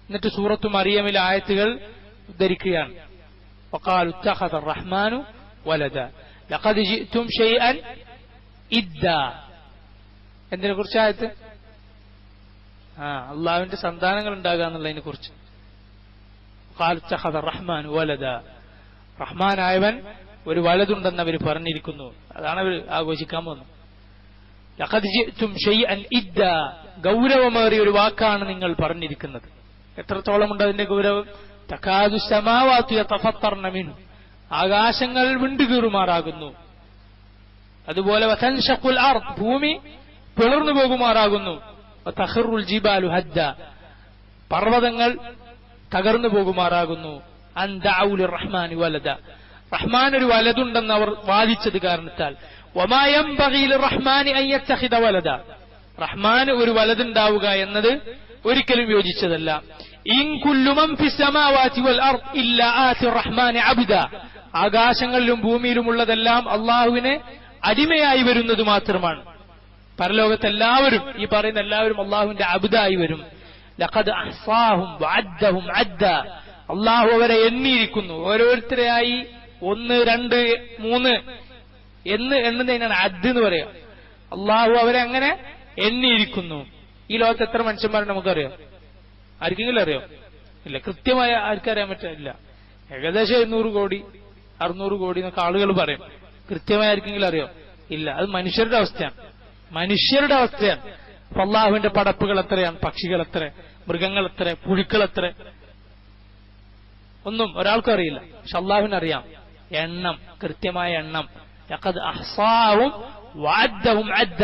എന്നിട്ട് സൂറത്തു മറിയമിലെ ആയത്തുകൾ ഉദ്ധരിക്കുകയാണ്. വഖാലു ഇത്തഖദ അർറഹ്മാനു വലദ ലഖദ് ജിഅ്തും ഷൈഅൻ ഇദ്ദാ. എന്തിനെ കുറിച്ച് ആയത്ത്? അള്ളാഹുവിന്റെ സന്താനങ്ങൾ ഉണ്ടാകുക എന്നുള്ളതിനെ കുറിച്ച്. ഖാലു ഇത്തഖദ അർറഹ്മാനു വലദ റഹ്മാനായവൻ ഒരു വലതുണ്ടെന്ന് അവർ പറഞ്ഞിരിക്കുന്നു. അതാണ് അവർ ആഘോഷിക്കാൻ പോകുന്നത്. ലഖദ് ജിഅ്തും ഷൈഅൻ ഇദ്ദാ ഗൗരവമേറിയ ഒരു വാക്കാണ് നിങ്ങൾ പറഞ്ഞിരിക്കുന്നത്. എത്രത്തോളം ഉണ്ട് അതിന്റെ ഗൗരവം? തകാദു സമാവാതു യതഫത്തർന മിൻഹു ആകാശങ്ങൾ വിണ്ടുകീറുമാറാകുന്നു, അതുപോലെ വതൻഷഖുൽ അർദ് ഭൂമി പിളർന്നു പോകുമാറാകുന്നു, വതഖറുൽ ജിബാലു ഹദ്ദ പർവ്വതങ്ങൾ തകർന്നു പോകുമാറാകുന്നു. അൻ ദഅഉ ലിർറഹ്മാനി വലദ റഹ്മാൻ ഒരു വലതുണ്ടെന്ന് അവർ വാദിച്ചത് കാരണത്താൽ. വമാ യൻബഗി ലിർറഹ്മാനി അൻ യത്തഖിദ വലദ റഹ്മാന് ഒരു വലതുണ്ടാവുക എന്നത് ഒരിക്കലും യോജിച്ചതല്ല. ഇൻ കുല്ലു മൻ ഫിസ് സമാവാതി വൽ അർദ് ഇല്ലാ ആതി റഹ്മാനി അബ്ദ, ആകാശങ്ങളിലും ഭൂമിയിലുമുള്ളതെല്ലാം അള്ളാഹുവിന് അടിമയായി വരുന്നത് മാത്രമാണ്. പരലോകത്തെല്ലാവരും, ഈ പറയുന്ന എല്ലാവരും അള്ളാഹുവിന്റെ അബ്ദായി വരും. ലഖദ് അഹ്സാഹും വഅദ്ദഹും അദ്ദ, അള്ളാഹു അവരെ എണ്ണിയിരിക്കുന്നു. ഓരോരുത്തരെയായി 1, 2, 3 എന്ന് എണ്ണുന്നതിനാണ് അദ് എന്ന് പറയുക. അള്ളാഹു അവരെ അങ്ങനെ എണ്ണിയിരിക്കുന്നു. ഈ ലോകത്ത് എത്ര മനുഷ്യന്മാരെ നമുക്കറിയാം? ആർക്കെങ്കിലും അറിയോ? ഇല്ല. കൃത്യമായ ആർക്കറിയാൻ പറ്റില്ല. ഏകദേശം 500 കോടി 600 കോടി എന്നൊക്കെ ആളുകൾ പറയും. കൃത്യമായി ആർക്കെങ്കിലും അറിയോ? ഇല്ല. അത് മനുഷ്യരുടെ അവസ്ഥയാണ്. മനുഷ്യരുടെ അവസ്ഥയാണ്. അപ്പൊ അള്ളാഹുവിന്റെ പടപ്പുകൾ എത്രയാണ്? പക്ഷികൾ എത്ര, മൃഗങ്ങൾ എത്ര, പുഴുക്കൾ എത്ര, ഒന്നും ഒരാൾക്കും അറിയില്ല. പക്ഷെ അള്ളാഹുവിനറിയാം എണ്ണം, കൃത്യമായ എണ്ണം. ലഖദ് അഹ്സാഹും വഅദ്ദഹും അദ്ദ,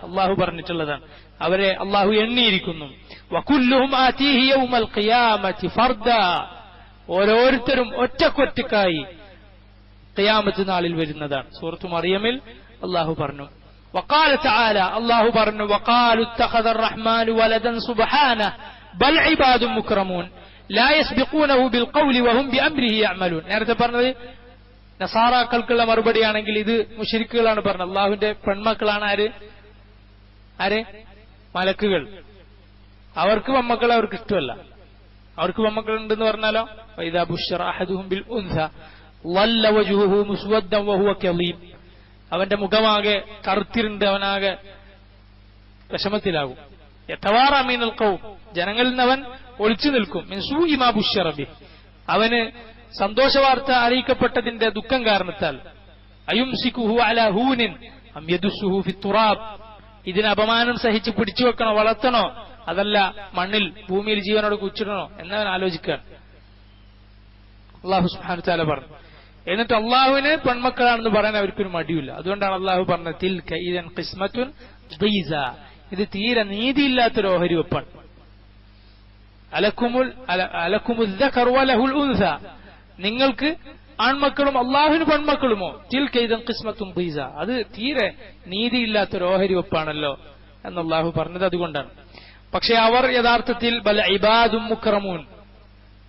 അള്ളാഹു പറഞ്ഞിട്ടുള്ളതാണ്. അവരെ അള്ളാഹു എണ്ണിയിരിക്കുന്നു. വകുല്ലുഹും ആതീഹി യൗമൽ ഖിയാമത്തി ഫർദ, ഓരോരുത്തരും ഒറ്റക്കൊറ്റക്കായി ഖിയാമത്ത് നാളിൽ വരുന്നതാണ്. സൂറത്തു മറിയമിൽ അള്ളാഹു പറഞ്ഞു. വഖാല തആല, അള്ളാഹു പറഞ്ഞു, വഖാലു ഇത്തഖദ അർറഹ്മാനു വലദൻ സുബ്ഹാനഹു ബൽ ഇബാദുൻ മുക്രമൂൻ ലാ യസ്ബിഖൂനഹു ബിൽ ഖൗലി വഹും ബിഅംരിഹി യഅമലൂൻ. നേരത്തെ പറഞ്ഞത് നസാറാക്കൾക്കുള്ള മറുപടിയാണെങ്കിൽ ഇത് മുശ്രിക്കുകളാണ് പറഞ്ഞത്. അള്ളാഹുവിന്റെ പെൺമക്കളാണ് ആര്? മലക്കുകൾ. അവർക്ക് പെൺമക്കളെ അവർക്ക് ഇഷ്ടമല്ല. അവർക്ക് പെൺമക്കളുണ്ടെന്ന് പറഞ്ഞാലോ, വഇദാ ബുശ്ശിറ അഹദുഹും ബിൽ ഉൻസ ളല്ല വജ്ഹുഹു മുസ്വദ്ദൻ വഹുവ കളീം, അവന്റെ മുഖമാകെ കറുത്തിരുണ്ട്, അവനാകെ വിഷമത്തിലാകും. യതവാറ മിനൽ ഖൗം, ജനങ്ങളിൽ നിന്ന് അവൻ ഒളിച്ചു നിൽക്കും. മിൻ സൂഇ മാ ബുശ്ശിറ ബിഹി, അവന് സന്തോഷവാർത്ത അറിയിക്കപ്പെട്ടതിന്റെ ദുഃഖം കാരണത്താൽ. അയുംസികുഹു അലാ ഹൂനിൻ അം യദുസ്സുഹു ഫിത്തുറാബ്, ഇതിന് അപമാനം സഹിച്ച് പിടിച്ചു വെക്കണോ, വളർത്തണോ, അതല്ല മണ്ണിൽ ഭൂമിയിൽ ജീവനോട് കുച്ചിടണോ എന്നവൻ ആലോചിക്കുകയാണ്. അള്ളാഹു സുബ്ഹാനഹു തആല പറഞ്ഞു. എന്നിട്ട് അള്ളാഹുവിന് പെൺമക്കളാണെന്ന് പറയാൻ അവർക്കൊരു മടിയില്ല. അതുകൊണ്ടാണ് അള്ളാഹു പറഞ്ഞത് തിൽക ഇദൻ ഖിസ്മത്തുൻ ദീസ, ഇത് തീരെ നീതിയില്ലാത്തൊരു ഓഹരി വെപ്പാണ്. അലക്കുമുൽ ദഖറു വലഹുൽ ഉൻസ, നിങ്ങൾക്ക് ആൺമക്കളും അള്ളാഹുവിന് പെൺമക്കളുമോ? തിൽക ഇദൻ ഖിസ്മത്തുൻ ദീസ, അത് തീരെ നീതിയില്ലാത്തൊരു ഓഹരി വെപ്പാണല്ലോ എന്ന് അള്ളാഹു പറഞ്ഞത് അതുകൊണ്ടാണ്. പക്ഷെ അവർ യഥാർത്ഥത്തിൽ ബൽ ഇബാദും മുക്രമൂൻ,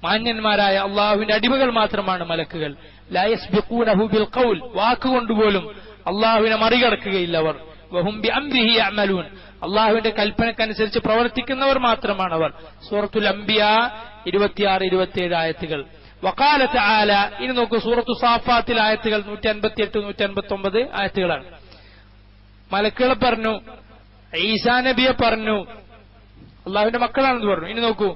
മാന്യന്മാരായ അള്ളാഹുവിന്റെ അടിമകൾ മാത്രമാണ് മലക്കുകൾ. ലാ യസ്ബിഖൂനഹു ബിൽ ഖൗൽ, വാക്കുകൊണ്ടുപോലും അള്ളാഹുവിനെ മറികടക്കുകയില്ല അവർ. വഹും ബിഅംരിഹി യഅമലൂൻ, അള്ളാഹുവിന്റെ കൽപ്പനക്കനുസരിച്ച് പ്രവർത്തിക്കുന്നവർ മാത്രമാണ് അവർ. സൂറത്തുൽ അംബിയ 26-27 ആയത്തുകൾ. വഖാല തആല, ഇനി നോക്കൂ, സൂറത്തു സാഫാത്തിൽ ആയത്തുകൾ 158-159 ആയത്തുകളാണ്. മലക്കുകളെ പറഞ്ഞു, ഈസാ നബിയെ പറഞ്ഞു, അള്ളാഹുവിന്റെ മക്കളാണെന്ന് പറഞ്ഞു. ഇനി നോക്കൂ,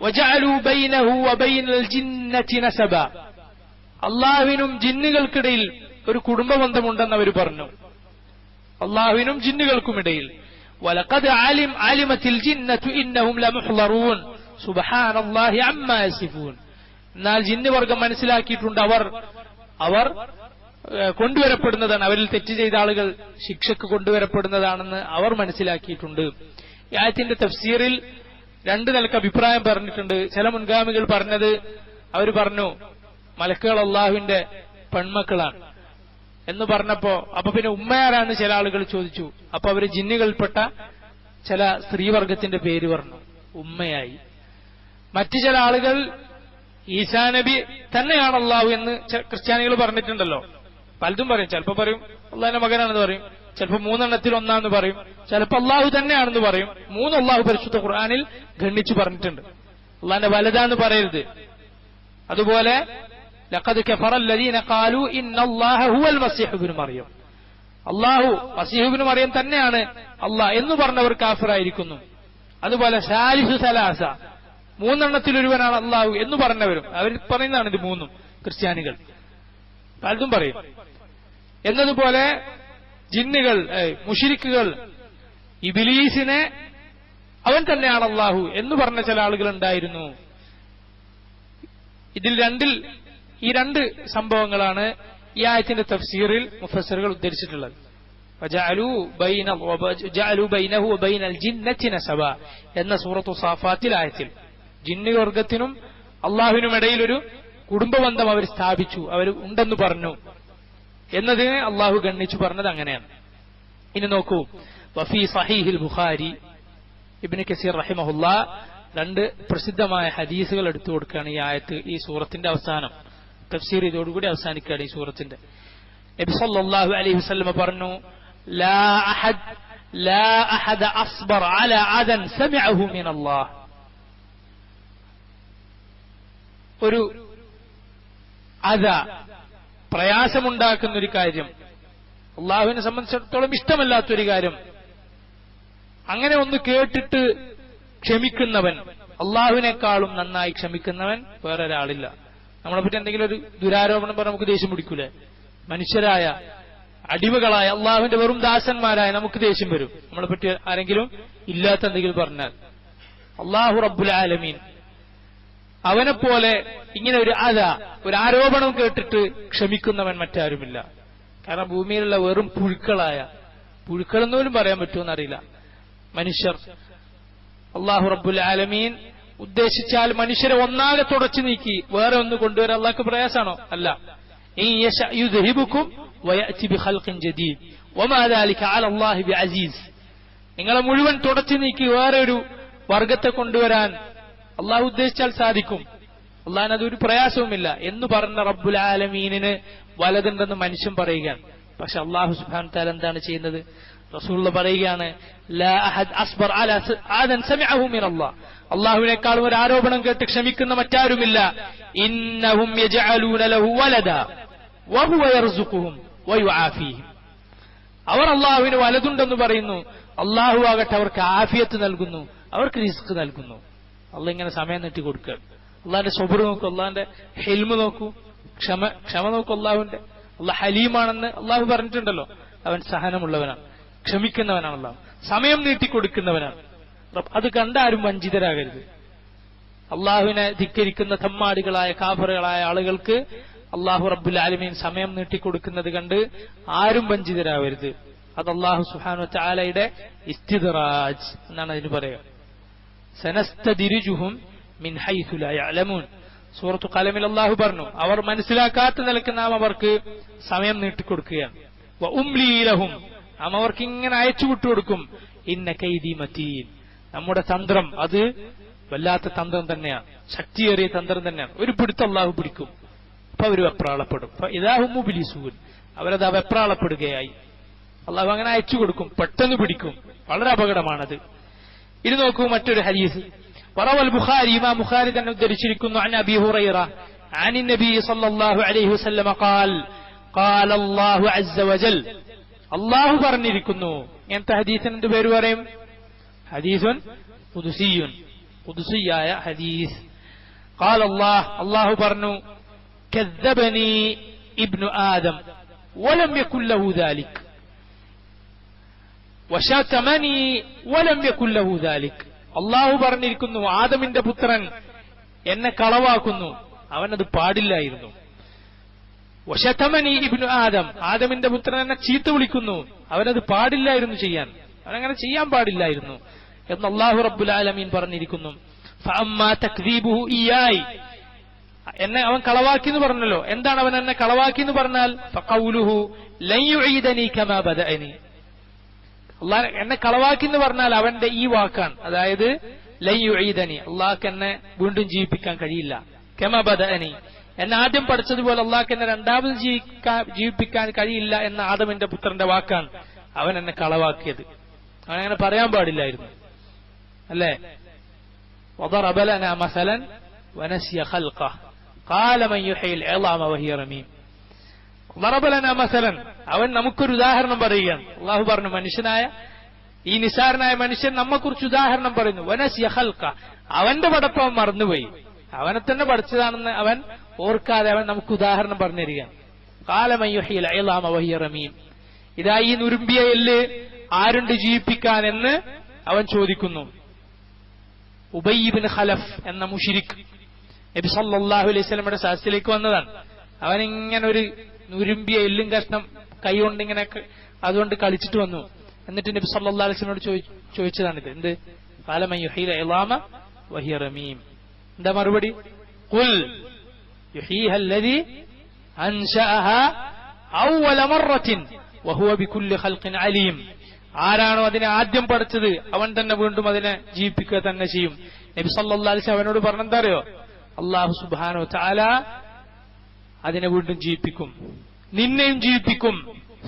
വജഅലൂ ബൈനഹു വബൈനൽ ജിന്നതി നസബ, അള്ളാഹുവിനും ജിന്നുകൾക്കിടയിൽ ഒരു കുടുംബ ബന്ധമുണ്ടെന്ന് അവർ പറഞ്ഞു. അള്ളാഹുവിനും ജിന്നുകൾക്കുമിടയിൽ. വലഖദ് അലിമത്തിൽ ജിന്നതു ഇന്നഹും ലമുഹ്ളറൂൻ സുബ്ഹാനല്ലാഹി അമ്മാ യസിഫൂൻ, എന്നാൽ ജിന്ന് വർഗം മനസ്സിലാക്കിയിട്ടുണ്ട്, അവർ കൊണ്ടുവരപ്പെടുന്നതാണ്, അവരിൽ തെറ്റ് ചെയ്ത ആളുകൾ ശിക്ഷക്ക് കൊണ്ടുവരപ്പെടുന്നതാണെന്ന് അവർ മനസ്സിലാക്കിയിട്ടുണ്ട്. ഈ ആയത്തിന്റെ തഫ്സീറിൽ 2 നിലക്ക് അഭിപ്രായം പറഞ്ഞിട്ടുണ്ട്. ചില മുൻഗാമികൾ പറഞ്ഞത്, അവർ പറഞ്ഞു മലക്കുകൾ അള്ളാഹുവിന്റെ പെൺമക്കളാണ് എന്ന് പറഞ്ഞപ്പോ, അപ്പൊ പിന്നെ ഉമ്മയാരാന്ന് ചില ആളുകൾ ചോദിച്ചു. അപ്പൊ അവര് ജിന്നുകൾപ്പെട്ട ചില സ്ത്രീവർഗത്തിന്റെ പേര് പറഞ്ഞു, ഉമ്മയായി. മറ്റു ചില ആളുകൾ ഈസാ നബി തന്നെയാണ് അള്ളാഹു എന്ന് ക്രിസ്ത്യാനികൾ പറഞ്ഞിട്ടുണ്ടല്ലോ. പലതും പറയും. ചിലപ്പോ പറയും അള്ളാഹിന്റെ മകനാണെന്ന് പറയും, ചിലപ്പോ 3 എണ്ണത്തിൽ ഒന്നാന്ന് പറയും, ചിലപ്പോ അള്ളാഹു തന്നെയാണെന്ന് പറയും. 3 അള്ളാഹു പരിശുദ്ധ ഖുർആനിൽ ഖണ്ഡിച്ചു പറഞ്ഞിട്ടുണ്ട്. അള്ളാഹിന്റെ വലതാന്ന് പറയരുത്. അതുപോലെ ലഖദ് കഫറ അല്ലദീന ഖാലൂ ഇന്നല്ലാഹ ഹുവൽ മസീഹ് ഇബ്നു മറിയം, അള്ളാഹു മസീഹ് ഇബ്നു മറിയം തന്നെയാണ് അള്ളാഹ് എന്ന് പറഞ്ഞവർ കാഫിറായിരിക്കുന്നു. അതുപോലെ സാലിസു സലാസ, 3 എണ്ണത്തിൽ ഒരുവനാണ് അള്ളാഹു എന്ന് പറഞ്ഞവരും അവർ പറയുന്നതാണ് ഇത് 3 ക്രിസ്ത്യാനികൾ. പലതും പറയും. എന്നതുപോലെ ജിന്നുകൾ, മുശ്രിക്കുകൾ ഇബ്ലീസിനെ അവൻ തന്നെയാണ് അള്ളാഹു എന്ന് പറഞ്ഞ ചില ആളുകൾ ഉണ്ടായിരുന്നു. ഈ 2 സംഭവങ്ങളാണ് ഈ ആയത്തിന്റെ തഫ്സീറിൽ മുഫസ്സിറുകൾ ഉദ്ധരിച്ചിട്ടുള്ളത്. വജഅലൂ ബൈനഹു വബൈനൽ ജിന്നതി നസബ എന്ന സൂറത്തു സാഫാത്തിൽ ആയത്തിൽ ജിന്നുവർഗത്തിനും അള്ളാഹുവിനും ഇടയിൽ ഒരു കുടുംബബന്ധം അവർ സ്ഥാപിച്ചു, അവർ ഉണ്ടെന്ന് പറഞ്ഞു എന്നതിനെ അള്ളാഹു ഗണ്ണിച്ചു പറഞ്ഞത് അങ്ങനെയാണ്. ഇനി നോക്കൂ, വഫീ സഹീഹിൽ ബുഖാരി. ഇബ്നു കസീർ റഹിമഹുല്ലാ രണ്ട് പ്രസിദ്ധമായ ഹദീസുകൾ എടുത്തു കൊടുക്കുകയാണ് ഈ ആയത്ത്, ഈ സൂറത്തിന്റെ അവസാനം. തഫ്സീർ ഇതോടുകൂടി അവസാനിക്കുകയാണ് ഈ സൂറത്തിന്റെ. നബി സല്ലല്ലാഹു അലൈഹി വസല്ലം പറഞ്ഞു, ലാ അഹദ അസ്ബർ അലാ അദൻ സമിഅഹു മിനല്ലാഹ്. ഒരു പ്രയാസമുണ്ടാക്കുന്ന ഒരു കാര്യം, അള്ളാഹുവിനെ സംബന്ധിച്ചിടത്തോളം ഇഷ്ടമല്ലാത്തൊരു കാര്യം, അങ്ങനെ ഒന്ന് കേട്ടിട്ട് ക്ഷമിക്കുന്നവൻ, അള്ളാഹുവിനേക്കാളും നന്നായി ക്ഷമിക്കുന്നവൻ വേറെ ഒരാളില്ല. നമ്മളെ പറ്റി എന്തെങ്കിലും ഒരു ദുരാരോപണം പറഞ്ഞാൽ നമുക്ക് ദേഷ്യം പിടിക്കൂലേ? മനുഷ്യരായ അടിമകളായ അള്ളാഹുവിന്റെ വെറും ദാസന്മാരായ നമുക്ക് ദേഷ്യം വരും നമ്മളെ പറ്റി ആരെങ്കിലും ഇല്ലാത്ത എന്തെങ്കിലും പറഞ്ഞാൽ. അള്ളാഹു റബ്ബുൽ ആലമീൻ അവനെപ്പോലെ ഇങ്ങനെ ഒരു ആരോപണം കേട്ടിട്ട് ക്ഷമിക്കുന്നവൻ മറ്റാരുമില്ല. കാരണം ഭൂമിയിലുള്ള വെറും പുഴുക്കളെന്ന് പോലും പറയാൻ പറ്റുമെന്നറിയില്ല മനുഷ്യർ. അള്ളാഹു റബ്ബുൽ ആലമീൻ ഉദ്ദേശിച്ചാൽ മനുഷ്യരെ ഒന്നാകെ തുടച്ചു നീക്കി വേറെ ഒന്ന് കൊണ്ടുവരാൻ അള്ളാഹ്ക്ക് പ്രയാസാണോ? അല്ല. നിങ്ങളെ മുഴുവൻ തുടച്ചു നീക്കി വേറെ ഒരു വർഗത്തെ കൊണ്ടുവരാൻ അള്ളാഹു ഉദ്ദേശിച്ചാൽ സാധിക്കും. അള്ളാഹിന് അതൊരു പ്രയാസവുമില്ല എന്ന് പറഞ്ഞ റബ്ബുൽ ആലമീനിന് വലതുണ്ടെന്ന് മനുഷ്യൻ പറയുകയാണ്. പക്ഷെ അള്ളാഹു സുബ്ഹാനഹു തആല എന്താണ് ചെയ്യുന്നത്? റസൂലുള്ളാഹി പറയുകയാണ്, ലാ അഹദ് അസ്ബർ അലാ ആദൻ സമിഅഹു മിനല്ലാഹ്. അള്ളാഹുവിനേക്കാളും ഒരു ആരോപണം കേട്ട് ക്ഷമിക്കുന്ന മറ്റാരുമില്ല. ഇന്നഹും യജഅലൂന ലഹു വലദ വഹുവ യർസുഖുഹും വയുആഫീഹിം. അവർ അള്ളാഹുവിന് വലതുണ്ടെന്ന് പറയുന്നു, അള്ളാഹു ആകട്ടെ അവർക്ക് ആഫിയത്ത് നൽകുന്നു, അവർക്ക് റിസ്ക് നൽകുന്നു. അള്ളാഹ് ഇങ്ങനെ സമയം നീട്ടി കൊടുക്കുക. അള്ളാഹിന്റെ സബർ നോക്കൂ, അള്ളാഹിന്റെ ഹിൽമ് നോക്കൂ, ക്ഷമ നോക്കൂ. അള്ളാഹ് ഹലീമാണെന്ന് അള്ളാഹു പറഞ്ഞിട്ടുണ്ടല്ലോ. അവൻ സഹനമുള്ളവനാണ്, ക്ഷമിക്കുന്നവനാണ്, അള്ളാഹു സമയം നീട്ടിക്കൊടുക്കുന്നവനാണ്. അത് കണ്ടാരും വഞ്ചിതരാകരുത്. അള്ളാഹുവിനെ ധിക്കരിക്കുന്ന തമ്മാടികളായ കാഫറുകളായ ആളുകൾക്ക് അള്ളാഹു റബ്ബുൽ ആലമീൻ സമയം നീട്ടിക്കൊടുക്കുന്നത് കണ്ട് ആരും വഞ്ചിതരാകരുത്. അത് അള്ളാഹു സുബ്ഹാനഹു വ തആലയുടെ ഇസ്തിദ്റാജ് എന്നാണ് അതിന് പറയുക. സനസ്തദിരിജുഹും മിൻ ഹൈസു ലാ യഅലമൂൻ. സൂറത്തു ഖലമിൽ അള്ളാഹു പറഞ്ഞു, അവർ മനസ്സിലാക്കാത്ത നിലക്ക് നാം അവർക്ക് സമയം നീട്ടിക്കൊടുക്കുകയാണ്. വ ഉംലീ ലഹും, നാം അവർക്ക് ഇങ്ങനെ അയച്ചു വിട്ടുകൊടുക്കും. ഇന്ന കൈദി മതീൻ, നമ്മുടെ തന്ത്രം അത് വല്ലാത്ത തന്ത്രം തന്നെയാണ്, ശക്തിയേറിയ തന്ത്രം തന്നെയാണ്. ഒരു പിടുത്തം അള്ളാഹു പിടിക്കും, അപ്പൊ അവർ വെപ്രാളപ്പെടും. ഇദാഹും മുബ്ലിസൂൻ, അവരത് വെപ്രാളപ്പെടുകയായി. അള്ളാഹു അങ്ങനെ അയച്ചു കൊടുക്കും, പെട്ടെന്ന് പിടിക്കും. വളരെ അപകടമാണത്. ഇത് നോക്കൂ മറ്റൊരു ഹദീസ്. വറവൽ ബുഖാരി, ഇമാം ബുഖാരി തന്നെ ഉദ്ധരിച്ചിരിക്കുന്നു, അൻ അബീ ഹുറൈറ عن النبي صلى الله عليه وسلم قال قال الله عز وجل. അള്ളാഹു പറഞ്ഞിരിക്കുന്നു. ഇങ്ങനത്തെ ഹദീസിന് എന്ത് പേര് പറയും? ഹദീസുൻ ഖുദ്സിയ്യുൻ, ഖുദ്സിയായ ഹദീസ്. قال الله, അള്ളാഹു പറഞ്ഞു, كذبني ابن آدم ولم يكن له ذلك وشتمني ولم يكن له ذلك. അള്ളാഹു പറഞ്ഞിരിക്കുന്നു, ആദമിന്റെ പുത്രൻ എന്നെ കളവാക്കുന്നു, അവനത് പാടില്ലായിരുന്നു. വശതമനി ഇബ്നു ആദം, ആദമിന്റെ പുത്രൻ എന്നെ ചീത്ത വിളിക്കുന്നു, അവനത് പാടില്ലായിരുന്നു ചെയ്യാൻ, അവനങ്ങനെ ചെയ്യാൻ പാടില്ലായിരുന്നു എന്ന് അല്ലാഹു റബ്ബുൽ ആലമീൻ പറഞ്ഞിരിക്കുന്നു. ഫഅമ്മാ തക്ദീബുഹു ഇയായി, എന്നെ അവൻ കളവാക്കി എന്ന് പറഞ്ഞല്ലോ. എന്താണ് അവൻ എന്നെ കളവാക്കി എന്ന് പറഞ്ഞാൽ? ഫഖൗലുഹു ലൻ യുഈദനി കമാ ബദഅനി. അല്ലാഹ് എന്നെ കളവാക്കി എന്ന് പറഞ്ഞാൽ അവന്റെ ഈ വാക്കാണ്, അതായത് ലൻ യുഈദനി, അല്ലാഹ്ക്ക് എന്നെ വീണ്ടും ജീവിപ്പിക്കാൻ കഴിയില്ല. കമാ ബദഅനി, എന്നെ ആദ്യം പഠിച്ചതുപോലെ അള്ളാഹ്ക്ക് എന്നെ രണ്ടാമത് ജീവിപ്പിക്കാൻ കഴിയില്ല എന്ന ആദമിന്റെ പുത്രന്റെ വാക്കാണ് അവൻ എന്നെ കളവാക്കിയത്. അവനങ്ങനെ പറയാൻ പാടില്ലായിരുന്നു, അല്ലേ? وضرب لنا مثلا ونسي خلقه قال من يحيي العظام وهي رميم. ضرب لنا مثلا, അവൻ നമുക്കൊരു ഉദാഹരണം പറയുകയാണ്. അള്ളാഹു പറഞ്ഞു, മനുഷ്യനായ ഈ നിസാരനായ മനുഷ്യൻ നമ്മെക്കുറിച്ച് ഉദാഹരണം പറയുന്നു. വനസിയ ഖൽഖ, അവന്റെ പടപ്പ് അവൻ മറന്നുപോയി, അവനെ തന്നെ പഠിച്ചതാണെന്ന് അവൻ ഓർക്കാതെ അവൻ നമുക്ക് ഉദാഹരണം പറഞ്ഞു തരികയാണ്. ഖാല മൻ യുഹ്യിൽ ഇളാമ വഹിയ റമീം, ഇതാ ഈ നുരുമ്പിയ എല്ല് ആരുണ്ട് ജീവിപ്പിക്കാൻ എന്ന് അവൻ ചോദിക്കുന്നു. ഉബയ്യ് ഇബ്നു ഖലഫ് എന്ന മുശ്രിക് നബി സല്ലല്ലാഹു അലൈഹി വസല്ലമയുടെ സദസ്സിലേക്ക് വന്നതാണ്. അവനിങ്ങനെ ഒരു നുരുമ്പിയ എല്ലും കഷ്ണം കൈകൊണ്ട് ഇങ്ങനെ അതുകൊണ്ട് കളിച്ചിട്ട് വന്നു. എന്നിട്ട് നബി സല്ലല്ലാഹു അലൈഹി വസല്ലമയോട് ചോദിച്ചതാണിത്. എന്ത്? ഖാല മൻ യുഹ്യിൽ ഇളാമ വഹിയ റമീം. എന്താ മറുപടി? ഖുൽ യുഹീഹ അല്ലദീ അൻശഅഹാ അവ്വല മറത്തിൻ വഹുവ ബികുല്ലി ഖൽഖിൻ അലീം. ആരാണോ അതിനെ ആദ്യം പഠിച്ചത് അവൻ തന്നെ വീണ്ടും അതിനെ ജീവിപ്പിക്കുക തന്നെ ചെയ്യും. നബി സല്ലല്ലാഹു അലൈഹി വസല്ലം അവനോട് പറഞ്ഞെന്താ അറിയോ? അല്ലാഹു സുബ്ഹാനഹു വ തആല അതിനെ വീണ്ടും ജീവിപ്പിക്കും, നിന്നെയും ജീവിപ്പിക്കും.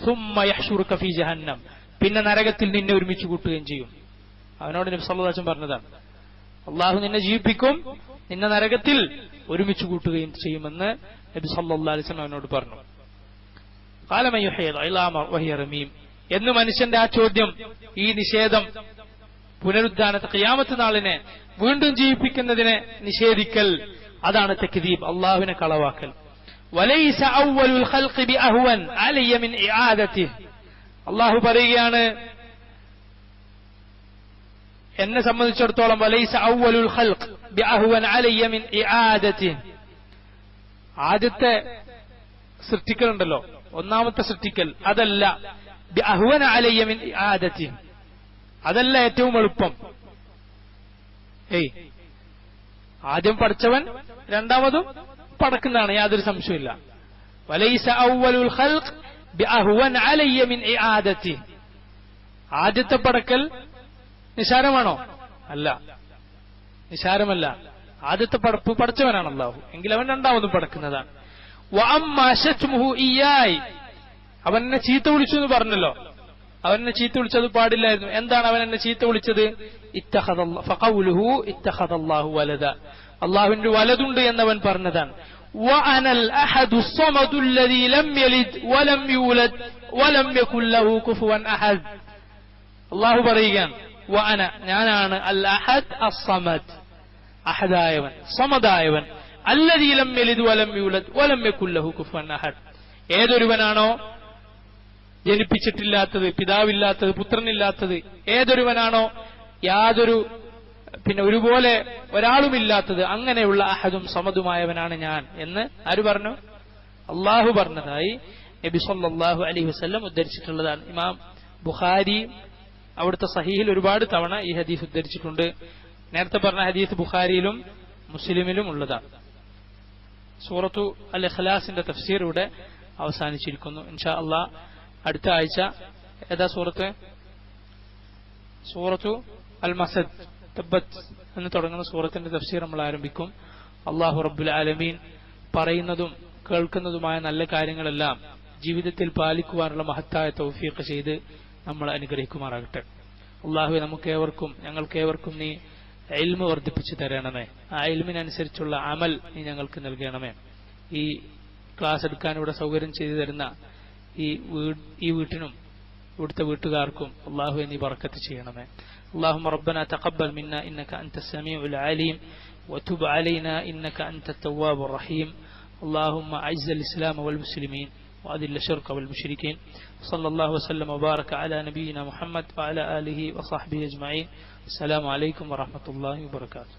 സുമ്മ യഹ്ശുറുക ഫീ ജഹന്നം, പിന്നെ നരകത്തിൽ നിന്നെ ഒരുമിച്ച് കൂട്ടുകയും ചെയ്യും. അവനോട് നബി സല്ലല്ലാഹു അലൈഹി വസല്ലം പറഞ്ഞതാണ്, അള്ളാഹു നിന്നെ ജീവിപ്പിക്കും, നിന്നെ നരകത്തിൽ ഒരുമിച്ച് കൂട്ടുകയും ചെയ്യുമെന്ന് നബി സല്ലല്ലാഹു അലൈഹി വസല്ലം അവനോട് പറഞ്ഞു. ഖാല മൻ യുഹ്യിൽ ഇളാമ വഹിയ റമീം എന്ന് മനുഷ്യന്റെ ആ ചോദ്യം, ഈ നിഷേധം, പുനരുദ്ധാനത്തെ ഖിയാമത്ത് നാളിനെ വീണ്ടും ജീവിപ്പിക്കുന്നതിനെ നിഷേധിക്കൽ, അതാണ് തക്ദീബ്, അള്ളാഹുവിനെ കളവാക്കൽ. വലൈസ അവ്വലുൽ ഖൽഖി ബിഅഹ്വൻ അലയ്യ മിൻ ഇആദതിഹി, അള്ളാഹു പറയുകയാണ്, എന്നെ സംബന്ധിച്ചിടത്തോളം വലൈസ അവ്വലുൽ ഖൽഖ് ബിഅഹ്വൻ അലയ്യ മിൻ ഇആദതിഹി, ആദ്യത്തെ സൃഷ്ടിക്കലുണ്ടല്ലോ, ഒന്നാമത്തെ സൃഷ്ടിക്കൽ, അതല്ല ബിഅഹ്വന അലയ്യ മിൻ ഇആദതിഹി, അതല്ല ഏറ്റവും എളുപ്പം. ആദ്യം പഠിച്ചവൻ രണ്ടാമതും പടക്കുന്നതാണ്, യാതൊരു സംശയമില്ല. വലൈസ അവ്വലുൽ ഖൽഖ് ബിഅഹ്വൻ അലയ്യ മിൻ ഇആദതിഹി, ആദ്യത്തെ പടക്കൽ നിസാരമാണോ? അല്ല, നിസാരമല്ല. ആദ്യത്തെ പടപ്പ് പഠിച്ചവനാണ് അല്ലാഹു, എങ്കിൽ അവൻ രണ്ടാമതും പടക്കുന്നതാണ്. വഅമ്മാ ശത്മുഹു ഇയ്യായി, അവൻ എന്നെ ചീത്ത വിളിച്ചു എന്ന് പറഞ്ഞല്ലോ, അവൻ എന്നെ ചീത്ത വിളിച്ചത് പാടില്ലായിരുന്നു. എന്താണ് അവൻ എന്നെ ചീത്ത വിളിച്ചത്? ഫഖൗലുഹു ഇത്തഖദല്ലാഹു വലദ, അല്ലാഹുവിന്റെ വലതുണ്ട് എന്നവൻ പറഞ്ഞതാണ്. വഅനൽ അഹദുസ് സമദു അല്ലദീ ലം യലിദ് വലം യൂലദ് വലം യകുൽ ലഹു കുഫുവൻ അഹദ്. അല്ലാഹു പറയുകയാണ്, വഅന, ഞാനാണ്, അൽ അഹദ് അസ്സമദ്, അഹദായവൻ, സമദായവൻ, അല്ലദീ ലം യലിദ് വലം യൂലദ് വലം യകുൽ ലഹു കുഫുവൻ അഹദ്. ഏതൊരുവനാണോ ജനിപ്പിച്ചിട്ടില്ലാത്തത്, പിതാവില്ലാത്തത്, പുത്രനില്ലാത്തത്, ഏതൊരുവനാണോ യാതൊരു ഒരുപോലെ ഒരാളുമില്ലാത്തത്, അങ്ങനെയുള്ള അഹദും സമദുമായവനാണ് ഞാൻ എന്ന് ആര് പറഞ്ഞു? അള്ളാഹു പറഞ്ഞതായി നബി സല്ലല്ലാഹു അലൈഹി വസല്ലം ഉദ്ധരിച്ചിട്ടുള്ളതാണ്. ഇമാം ബുഖാരി അവിടുത്തെ സഹീഹിൽ ഒരുപാട് തവണ ഈ ഹദീസ് ഉദ്ധരിച്ചിട്ടുണ്ട്. നേരത്തെ പറഞ്ഞ ഹദീസ് ബുഖാരിയിലും മുസ്ലിമിലും ഉള്ളതാണ്. സൂറത്തു അൽ ഇഖ്ലാസിന്റെ തഫ്സീർ ഇവിടെ അവസാനിച്ചിരിക്കുന്നു. ഇൻഷാ അള്ളാഹ് അടുത്ത ആഴ്ച ഏതാ സൂറത്ത്? സൂറത്തു അൽ മസദ്, തബ്ബത്ത് എന്ന് തുടങ്ങുന്ന സൂറത്തിന്റെ തഫ്സീർ നമ്മൾ ആരംഭിക്കും. അല്ലാഹു റബ്ബുൽ ആലമീൻ പറയുന്നതും കേൾക്കുന്നതുമായ നല്ല കാര്യങ്ങളെല്ലാം ജീവിതത്തിൽ പാലിക്കുവാനുള്ള മഹത്തായ തൗഫീഖ് ചെയ്ത് നമ്മൾ അനുഗ്രഹിക്കുമാറാകട്ടെ. അല്ലാഹുവേ, നമുക്കേവർക്കും ഞങ്ങൾക്കേവർക്കും നീ ഇൽമ് വർദ്ധിപ്പിച്ചു തരണമേ. ആ ഇൽമിനനുസരിച്ചുള്ള അമൽ നീ ഞങ്ങൾക്ക് നൽകണമേ. ഈ ക്ലാസ് എടുക്കാൻ ഇവിടെ സൗകര്യം ചെയ്തു തരുന്ന ഈ വീട്ടിനും ഇവിടുത്തെ വീട്ടുകാർക്കും അല്ലാഹുവേ നീ ബർക്കത്ത് ചെയ്യണമേ. اللهم ربنا تقبل منا إنك أنت السميع العليم وتب علينا إنك أنت التواب الرحيم. اللهم أعز الإسلام والمسلمين وأذل الشرك والمشركين. صلى الله وسلم وبارك على نبينا محمد وعلى آله وصحبه أجمعين. السلام عليكم ورحمة الله وبركاته.